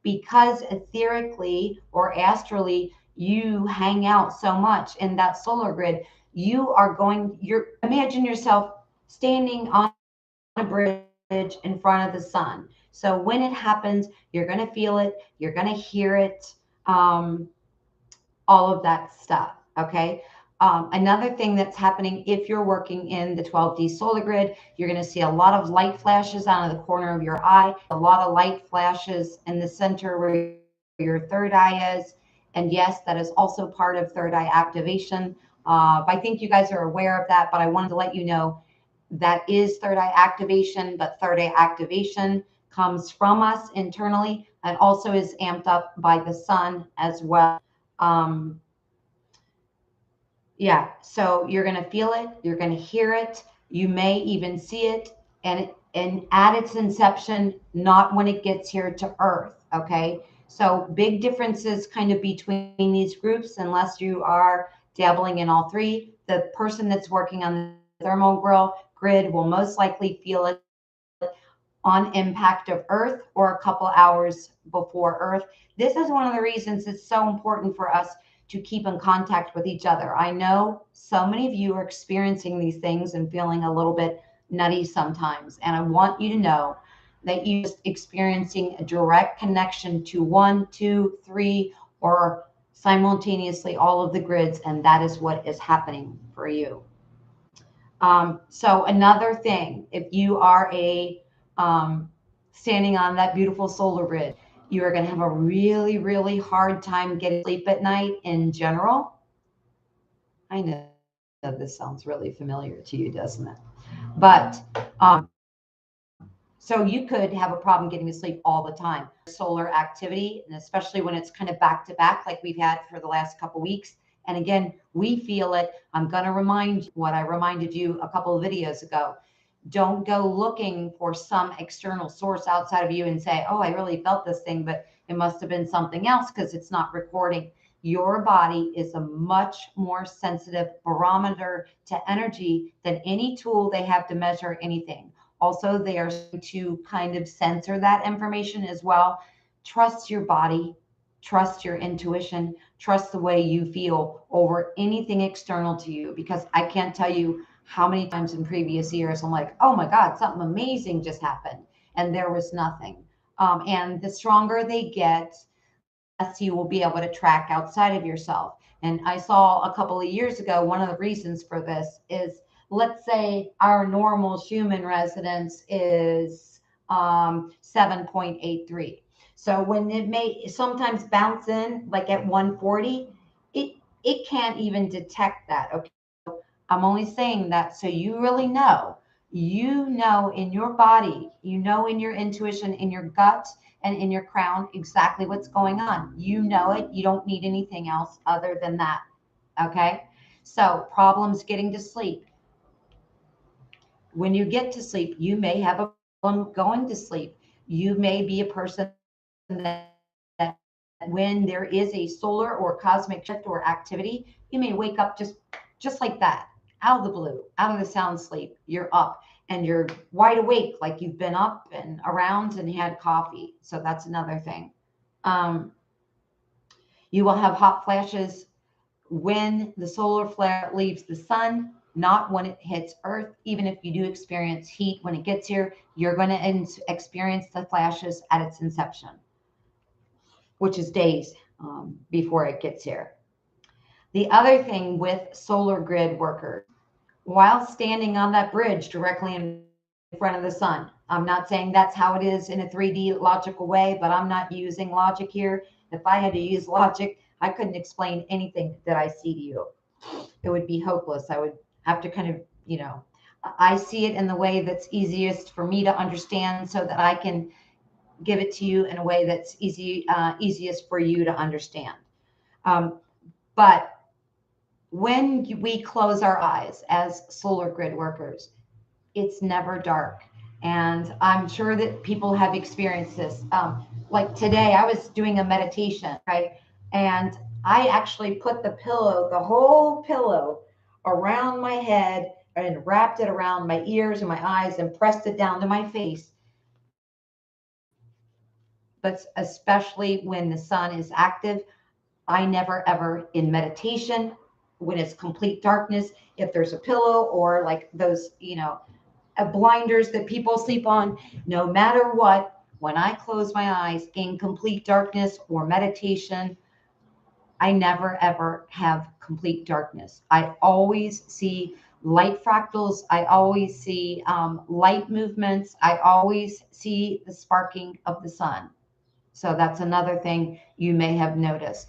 because etherically or astrally you hang out so much in that solar grid. Imagine yourself standing on a bridge in front of the sun. So when it happens, you're going to feel it, you're going to hear it, all of that stuff. Okay. Another thing that's happening, if you're working in the 12D solar grid, you're going to see a lot of light flashes out of the corner of your eye, a lot of light flashes in the center where your third eye is. And yes, that is also part of third eye activation. I think you guys are aware of that, but I wanted to let you know that is third eye activation, but third eye activation comes from us internally and also is amped up by the sun as well. Yeah, so you're going to feel it, you're going to hear it, you may even see it, and at its inception, not when it gets here to Earth, okay? So big differences kind of between these groups, unless you are dabbling in all three. The person that's working on the thermal grid will most likely feel it on impact of Earth or a couple hours before Earth. This is one of the reasons it's so important for us to keep in contact with each other. I know so many of you are experiencing these things and feeling a little bit nutty sometimes. And I want you to know that you're just experiencing a direct connection to 1, 2, 3, or simultaneously all of the grids. And that is what is happening for you. So another thing, if you are standing on that beautiful solar grid, you are going to have a really, really hard time getting sleep at night in general. I know this sounds really familiar to you, doesn't it? But so you could have a problem getting to sleep all the time. Solar activity, and especially when it's kind of back to back, like we've had for the last couple weeks. And again, we feel it. I'm going to remind you what I reminded you a couple of videos ago. Don't go looking for some external source outside of you and say, oh, I really felt this thing, but it must have been something else because it's not recording. Your body is a much more sensitive barometer to energy than any tool they have to measure anything. Also, they are to kind of censor that information as well. Trust your body, trust your intuition, trust the way you feel over anything external to you, because I can't tell you how many times in previous years I'm like, oh my God, something amazing just happened. And there was nothing. And the stronger they get, less you will be able to track outside of yourself. And I saw a couple of years ago, one of the reasons for this is, let's say our normal human resonance is 7.83. So when it may sometimes bounce in like at 140, it can't even detect that. Okay. I'm only saying that so you really know. You know in your body, you know in your intuition, in your gut, and in your crown exactly what's going on. You know it. You don't need anything else other than that. Okay. So problems getting to sleep. When you get to sleep, you may have a problem going to sleep. You may be a person that when there is a solar or cosmic shift or activity, you may wake up just like that, out of the blue, out of the sound sleep. You're up and you're wide awake, like you've been up and around and had coffee. So that's another thing. You will have hot flashes when the solar flare leaves the sun, not when it hits Earth. Even if you do experience heat when it gets here, you're going to experience the flashes at its inception, which is days before it gets here. The other thing with solar grid workers, while standing on that bridge directly in front of the sun, I'm not saying that's how it is in a 3D logical way, but I'm not using logic here. If I had to use logic, I couldn't explain anything that I see to you. It would be hopeless. I would have to kind of, I see it in the way that's easiest for me to understand so that I can give it to you in a way that's easiest for you to understand. But when we close our eyes as solar grid workers, it's never dark. And I'm sure that people have experienced this. Like today, I was doing a meditation, right? And I actually put the whole pillow around my head and wrapped it around my ears and my eyes and pressed it down to my face. But especially when the sun is active, I never ever in meditation, when it's complete darkness, if there's a pillow or like those, blinders that people sleep on, no matter what, when I close my eyes in complete darkness or meditation, I never ever have complete darkness. I always see light fractals. I always see light movements. I always see the sparking of the sun. So that's another thing you may have noticed.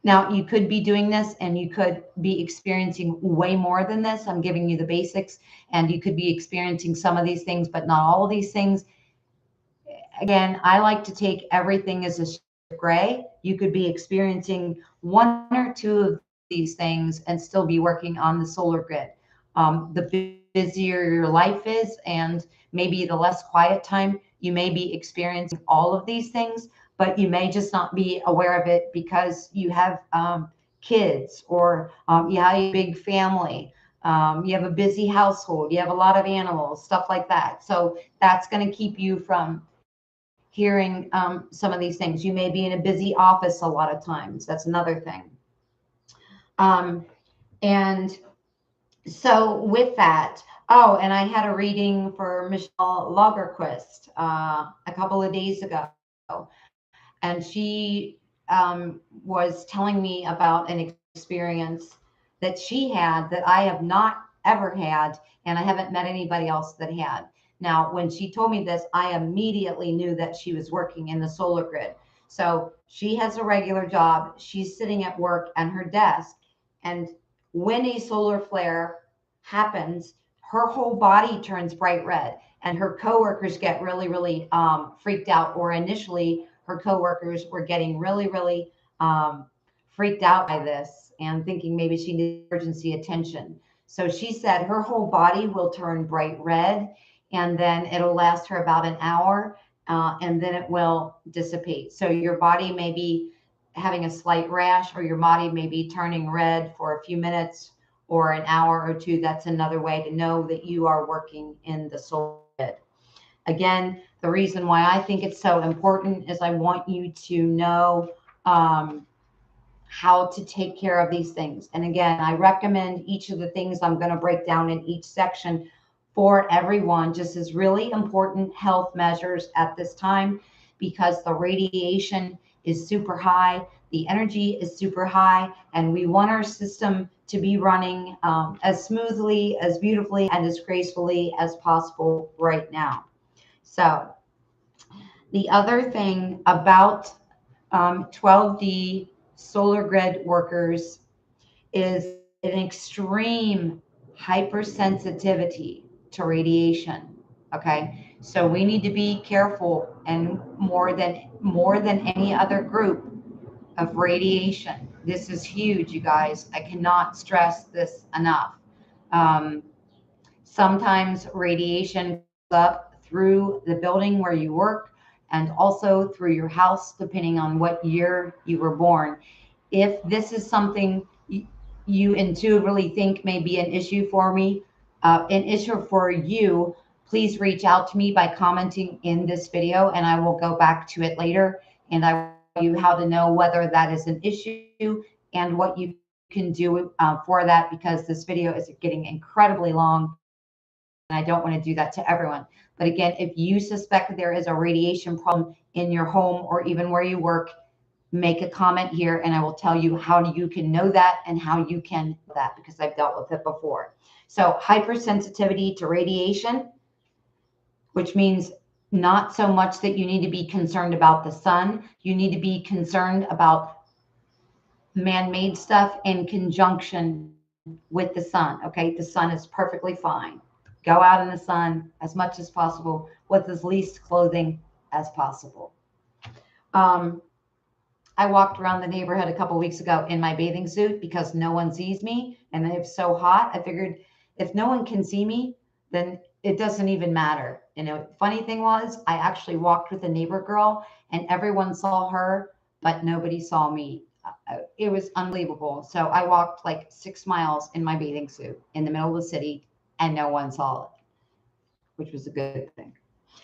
Now, you could be doing this and you could be experiencing way more than this. I'm giving you the basics, and you could be experiencing some of these things, but not all of these things. Again, I like to take everything as a shade of gray. You could be experiencing one or two of these things and still be working on the solar grid. The busier your life is and maybe the less quiet time, you may be experiencing all of these things, but you may just not be aware of it because you have kids, or you have a big family. You have a busy household, you have a lot of animals, stuff like that. So that's going to keep you from hearing some of these things. You may be in a busy office a lot of times. That's another thing. And so with that, oh, and I had a reading for Michelle Lagerquist a couple of days ago, and she was telling me about an experience that she had that I have not ever had, and I haven't met anybody else that had. Now, when she told me this, I immediately knew that she was working in the solar grid. So she has a regular job. She's sitting at work at her desk, and when a solar flare happens, her whole body turns bright red, and her coworkers get really, really freaked out. Or initially, her coworkers were getting really, really freaked out by this and thinking maybe she needed emergency attention. So she said her whole body will turn bright red, and then it'll last her about an hour, and then it will dissipate. So your body may be having a slight rash, or your body may be turning red for a few minutes or an hour or two. That's another way to know that you are working in the solar grid. Again, the reason why I think it's so important is I want you to know how to take care of these things. And again, I recommend each of the things I'm going to break down in each section for everyone, just as really important health measures at this time, because the radiation is super high, the energy is super high, and we want our system to be running as smoothly, as beautifully, and as gracefully as possible right now. So the other thing about 12D solar grid workers is an extreme hypersensitivity to radiation. Okay, so we need to be careful, and more than any other group, of radiation. This is huge, you guys. I cannot stress this enough. Um, Sometimes radiation goes up through the building where you work, and also through your house, depending on what year you were born. If this is something you intuitively think may be an issue for me, an issue for you, please reach out to me by commenting in this video, and I will go back to it later, and I will tell you how to know whether that is an issue and what you can do for that, because this video is getting incredibly long, and I don't want to do that to everyone. But again, if you suspect there is a radiation problem in your home or even where you work, make a comment here, and I will tell you how you can know that and how you can know that, because I've dealt with it before. So hypersensitivity to radiation, which means not so much that you need to be concerned about the sun. You need to be concerned about man-made stuff in conjunction with the sun. Okay, the sun is perfectly fine. Go out in the sun as much as possible with as least clothing as possible. I walked around the neighborhood a couple weeks ago in my bathing suit because no one sees me, and it's so hot. I figured if no one can see me, then it doesn't even matter. And the funny thing was, I actually walked with a neighbor girl, and everyone saw her, but nobody saw me. It was unbelievable. So I walked like 6 miles in my bathing suit in the middle of the city, and no one saw it, which was a good thing.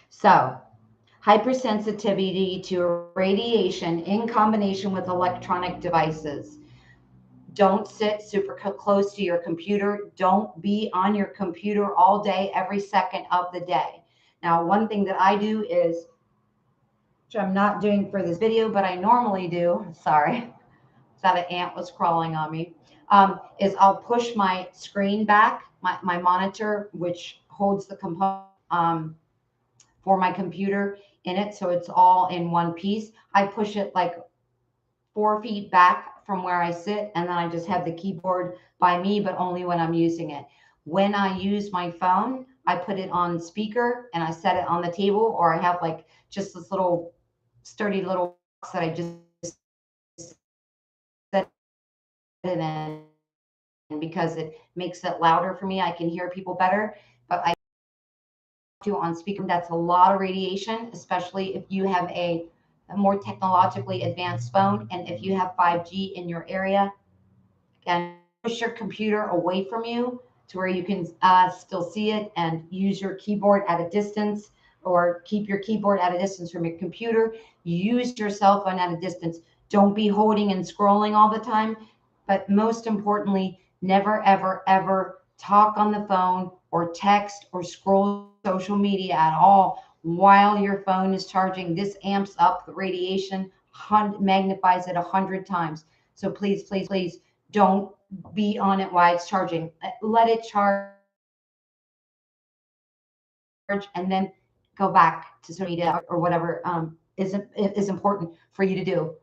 So hypersensitivity to radiation in combination with electronic devices. Don't sit super close to your computer. Don't be on your computer all day, every second of the day. Now, one thing that I do is, which I'm not doing for this video, but I normally do, sorry, thought an ant was crawling on me, is I'll push my screen back, my monitor, which holds the component for my computer in it, so it's all in one piece. I push it like 4 feet back from where I sit, and then I just have the keyboard by me, but only when I'm using it. When I use my phone, I put it on speaker and I set it on the table, or I have like just this little sturdy little box that I just set it in, because it makes it louder for me. I can hear people better, but I do on speaker. That's a lot of radiation, especially if you have a more technologically advanced phone, and if you have 5G in your area. And push your computer away from you to where you can still see it, and use your keyboard at a distance, or keep your keyboard at a distance from your computer. Use your cell phone at a distance. Don't be holding and scrolling all the time. But most importantly, never, ever, ever talk on the phone or text or scroll social media at all while your phone is charging. This amps up the radiation, magnifies it 100 times. So please, please, please don't be on it while it's charging. Let it charge and then go back to social media or whatever is important for you to do.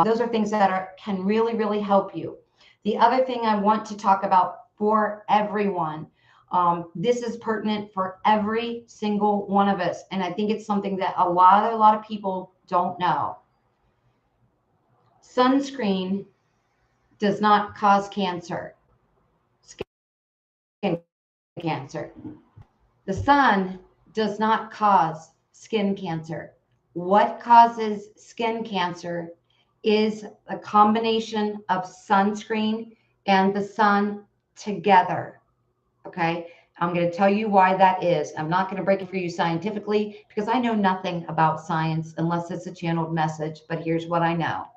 Those are things that can really, really help you. The other thing I want to talk about for everyone, this is pertinent for every single one of us, and I think it's something that a lot of people don't know. Sunscreen does not cause cancer, skin cancer. The sun does not cause skin cancer. What causes skin cancer is a combination of sunscreen and the sun together. Okay, I'm going to tell you why that is. I'm not going to break it for you scientifically, because I know nothing about science unless it's a channeled message, but here's what I know.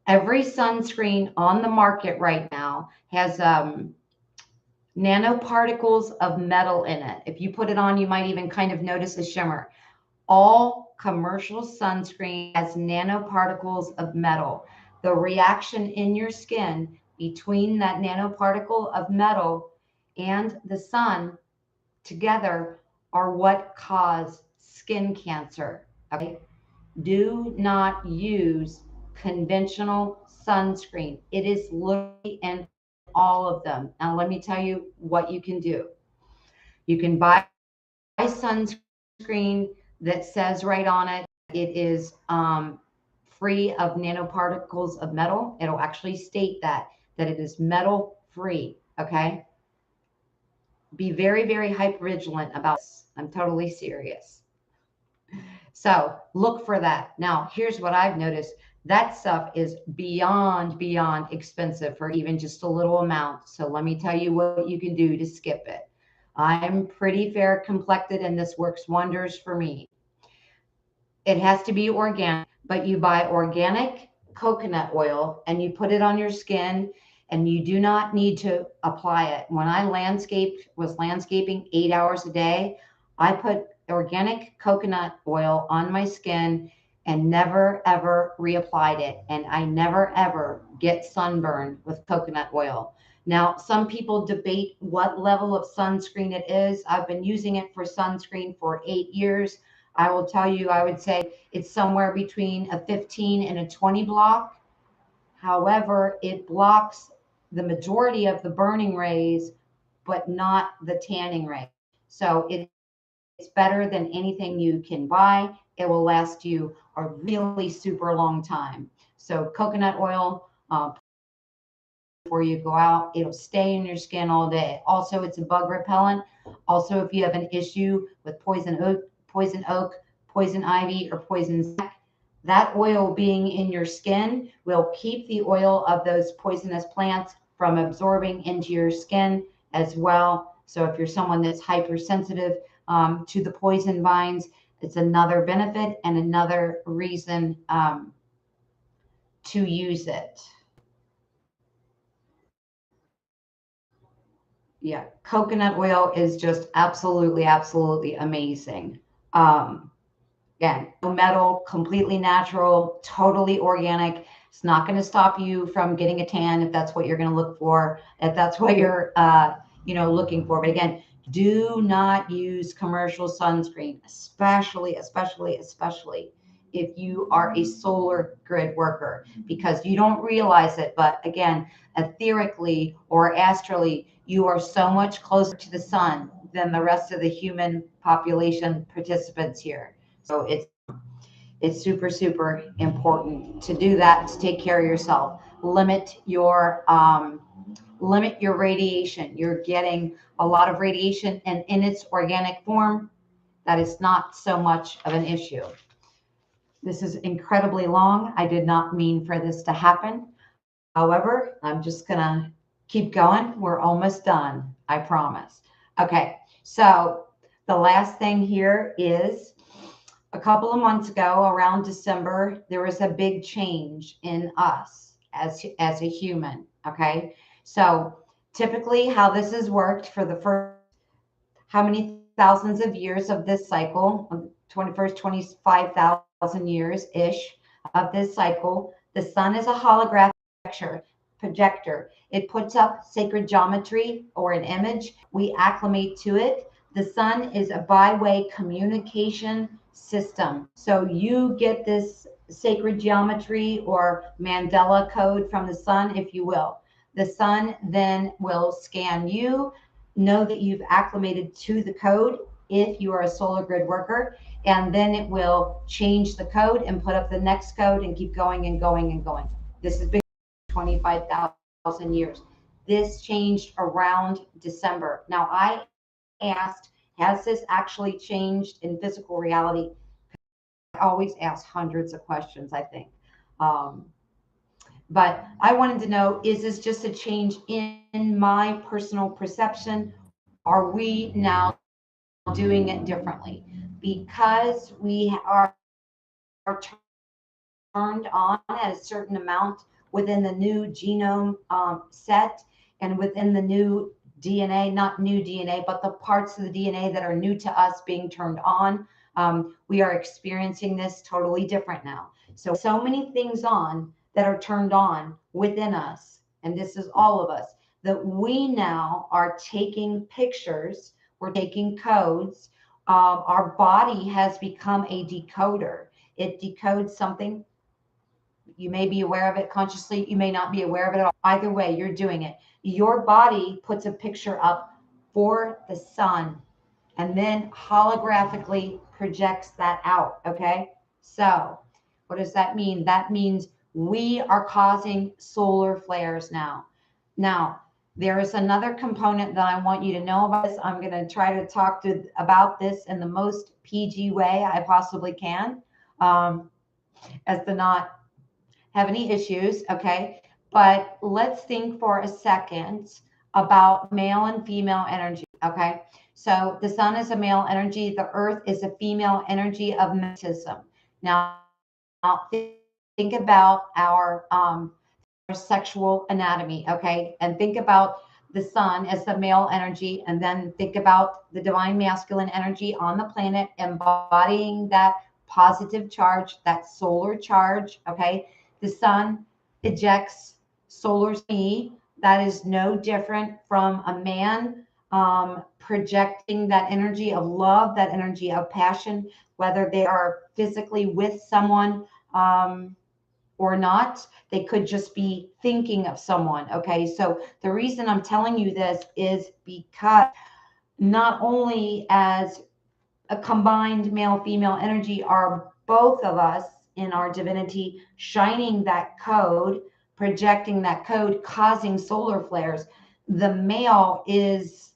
Every sunscreen on the market right now has nanoparticles of metal in it. If you put it on, you might even kind of notice a shimmer. All commercial sunscreen has nanoparticles of metal. The reaction in your skin between that nanoparticle of metal and the sun together are what cause skin cancer. Okay? Do not use conventional sunscreen. It is literally in all of them. Now, let me tell you what you can do. You can buy sunscreen that says right on it, it is free of nanoparticles of metal. It'll actually state that it is metal free. Okay. Be very, very hyper vigilant about this. I'm totally serious. So look for that. Now, here's what I've noticed. That stuff is beyond expensive for even just a little amount. So let me tell you what you can do to skip it. I'm pretty fair complected, and this works wonders for me. It has to be organic, but you buy organic coconut oil and you put it on your skin, and you do not need to apply it. When I was landscaping 8 hours a day, I put organic coconut oil on my skin and never ever reapplied it. And I never ever get sunburn with coconut oil. Now, some people debate what level of sunscreen it is. I've been using it for sunscreen for 8 years. I will tell you, I would say it's somewhere between a 15 and a 20 block. However, it blocks the majority of the burning rays, but not the tanning rays. So it's better than anything you can buy. It will last you a really super long time. So coconut oil, before you go out, it'll stay in your skin all day. Also, it's a bug repellent. Also, if you have an issue with poison oak, poison ivy, or poison sac, that oil being in your skin will keep the oil of those poisonous plants from absorbing into your skin as well. So if you're someone that's hypersensitive to the poison vines, it's another benefit and another reason to use it. Yeah, coconut oil is just absolutely amazing. Again, no metal, completely natural, totally organic. It's not going to stop you from getting a tan if that's what you're going to look for, if that's what you're looking for. But again, do not use commercial sunscreen, especially if you are a solar grid worker, because you don't realize it. But again, etherically or astrally, you are so much closer to the sun than the rest of the human population participants here. So it's super, super important to do that, to take care of yourself. Limit your radiation. You're getting a lot of radiation, and in its organic form, that is not so much of an issue. This is incredibly long. I did not mean for this to happen. However, I'm just gonna keep going. We're almost done, I promise. Okay, so the last thing here is, a couple of months ago, around December, there was a big change in us as a human. Okay, so typically how this has worked for the first, how many thousands of years of this cycle, 25,000 years ish of this cycle, the sun is a holographic projector. It puts up sacred geometry or an image. We acclimate to it. The sun is a by-way communication system. So you get this sacred geometry or Mandela code from the sun, if you will. The sun then will scan you, know that you've acclimated to the code if you are a solar grid worker, and then it will change the code and put up the next code and keep going and going and going. This has been 25,000 years. This changed around December. Now, I asked, has this actually changed in physical reality? I always ask hundreds of questions, I think. But I wanted to know, is this just a change in my personal perception? Are we now doing it differently? Because we are turned on at a certain amount within the new genome set, and within the new DNA, not new DNA, but the parts of the DNA that are new to us being turned on. We are experiencing this totally different now. So many things on that are turned on within us, and this is all of us, that we now are taking pictures, we're taking codes. Our body has become a decoder. It decodes something. You may be aware of it consciously, you may not be aware of it at all. Either way, you're doing it. Your body puts a picture up for the sun and then holographically projects that out. Okay, so what does that mean? That means we are causing solar flares now. Now, there is another component that I want you to know about this. I'm going to try to talk about this in the most PG way I possibly can, as to not have any issues. Okay, but let's think for a second about male and female energy. Okay, so the sun is a male energy, the earth is a female energy of magnetism. Now think about our sexual anatomy. Okay, and think about the sun as the male energy, and then think about the divine masculine energy on the planet embodying that positive charge, that solar charge. Okay, the sun ejects solar heat. That is no different from a man projecting that energy of love, that energy of passion, whether they are physically with someone or not. They could just be thinking of someone. Okay, so the reason I'm telling you this is because not only as a combined male female energy are both of us in our divinity shining that code, projecting that code, causing solar flares. The male is,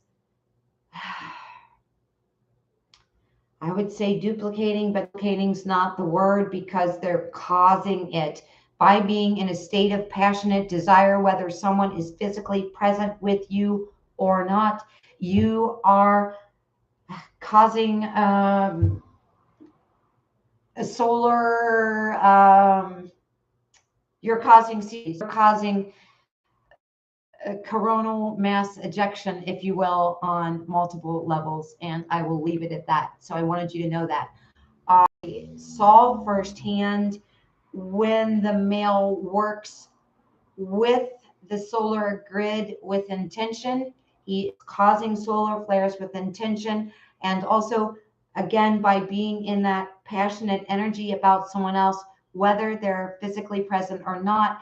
I would say duplicating, but duplicating is not the word, because they're causing it by being in a state of passionate desire, whether someone is physically present with you or not. You are causing a solar, you're causing a coronal mass ejection, if you will, on multiple levels, and I will leave it at that. So I wanted you to know that. I saw firsthand when the male works with the solar grid with intention, he is causing solar flares with intention, and also, again, by being in that passionate energy about someone else, whether they're physically present or not.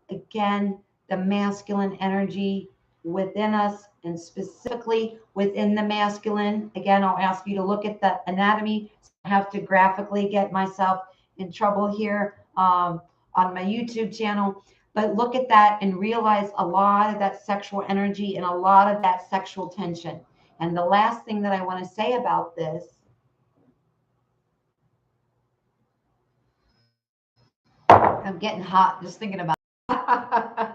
Again, the masculine energy within us, and specifically within the masculine. Again, I'll ask you to look at the anatomy. I have to graphically get myself in trouble here on my YouTube channel. But look at that and realize a lot of that sexual energy and a lot of that sexual tension. And the last thing that I want to say about this, I'm getting hot just thinking about it.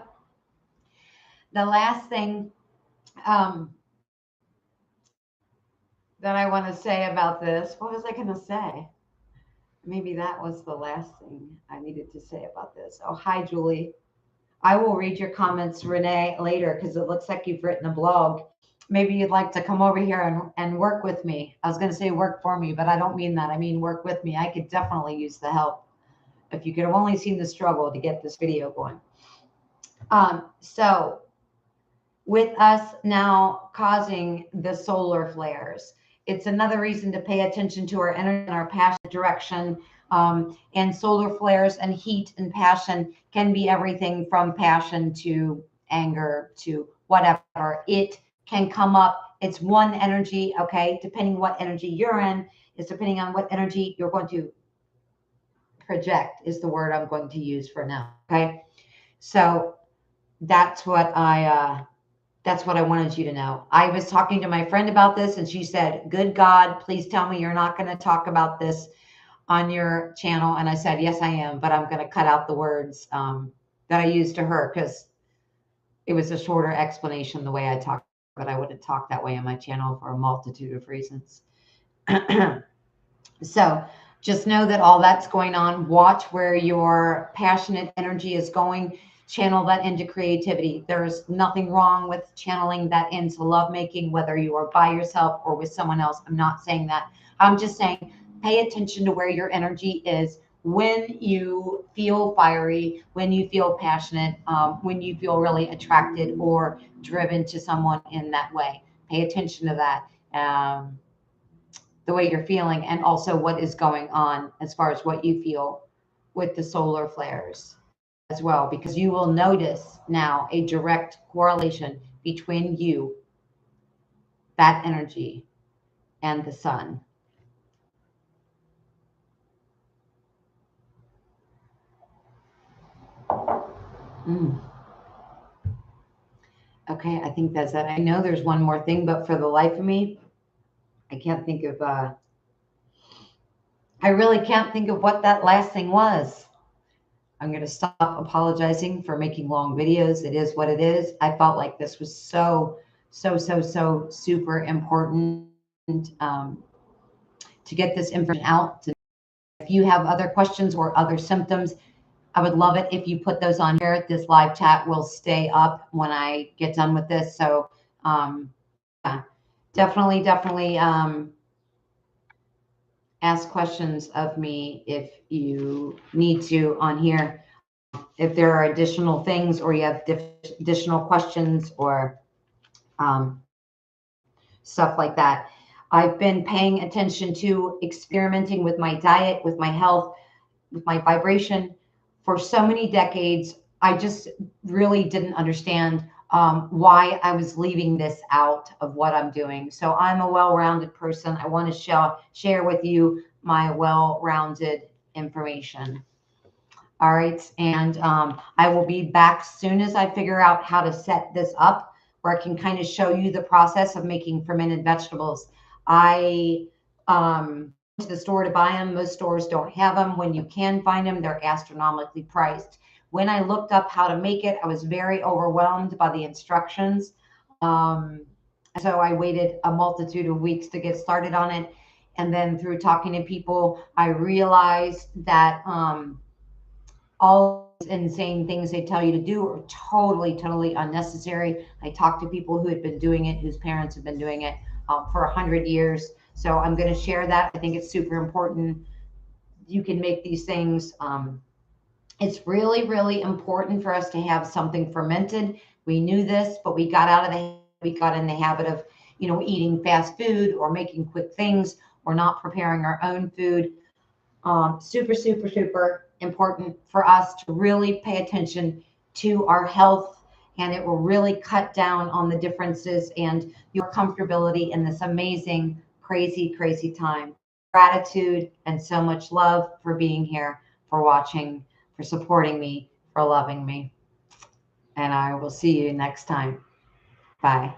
The last thing that I want to say about this, what was I going to say? Maybe that was the last thing I needed to say about this. Oh, hi, Julie. I will read your comments, Renee, later, because it looks like you've written a blog. Maybe you'd like to come over here and work with me. I was going to say work for me, but I don't mean that. I mean work with me. I could definitely use the help. If you could have only seen the struggle to get this video going. So with us now causing the solar flares, it's another reason to pay attention to our energy and our passion direction. And solar flares and heat and passion can be everything from passion to anger to whatever. It can come up. It's one energy, okay? Depending what energy you're in, is depending on what energy you're going to project, is the word I'm going to use for now, okay? So that's what I wanted you to know. I was talking to my friend about this, and she said, good God, please tell me you're not going to talk about this on your channel. And I said, yes, I am, but I'm going to cut out the words that I used to her, because it was a shorter explanation the way I talked, but I wouldn't talk that way on my channel for a multitude of reasons. So just know that all that's going on. Watch where your passionate energy is going. Channel that into creativity. There's nothing wrong with channeling that into lovemaking, whether you are by yourself or with someone else. I'm not saying that. I'm just saying pay attention to where your energy is when you feel fiery, when you feel passionate, when you feel really attracted or driven to someone in that way. Pay attention to that. The way you're feeling, and also what is going on as far as what you feel with the solar flares as well, because you will notice now a direct correlation between you, that energy, and the sun. Okay, I think that's it. I know there's one more thing, but for the life of me, I can't think of, I really can't think of what that last thing was. I'm going to stop apologizing for making long videos. It is what it is. I felt like this was so super important to get this information out. If you have other questions or other symptoms, I would love it if you put those on here. This live chat will stay up when I get done with this. So yeah, definitely ask questions of me if you need to on here. If there are additional things, or you have additional questions, or stuff like that. I've been paying attention to experimenting with my diet, with my health, with my vibration for so many decades. I just really didn't understand why I was leaving this out of what I'm doing. So I'm a well-rounded person. I want to share with you my well-rounded information. All right. And I will be back soon as I figure out how to set this up, where I can kind of show you the process of making fermented vegetables. I went to the store to buy them. Most stores don't have them. When you can find them, they're astronomically priced. When I looked up how to make it, I was very overwhelmed by the instructions. So I waited a multitude of weeks to get started on it. And then through talking to people, I realized that all these insane things they tell you to do are totally unnecessary. I talked to people who had been doing it, whose parents have been doing it for 100 years. So I'm going to share that. I think it's super important. You can make these things. It's really important for us to have something fermented. We knew this, but we got in the habit of, eating fast food or making quick things or not preparing our own food. Super, super, super important for us to really pay attention to our health, and it will really cut down on the differences and your comfortability in this amazing, crazy, crazy time. Gratitude and so much love for being here, for watching, for supporting me, for loving me. And I will see you next time. Bye.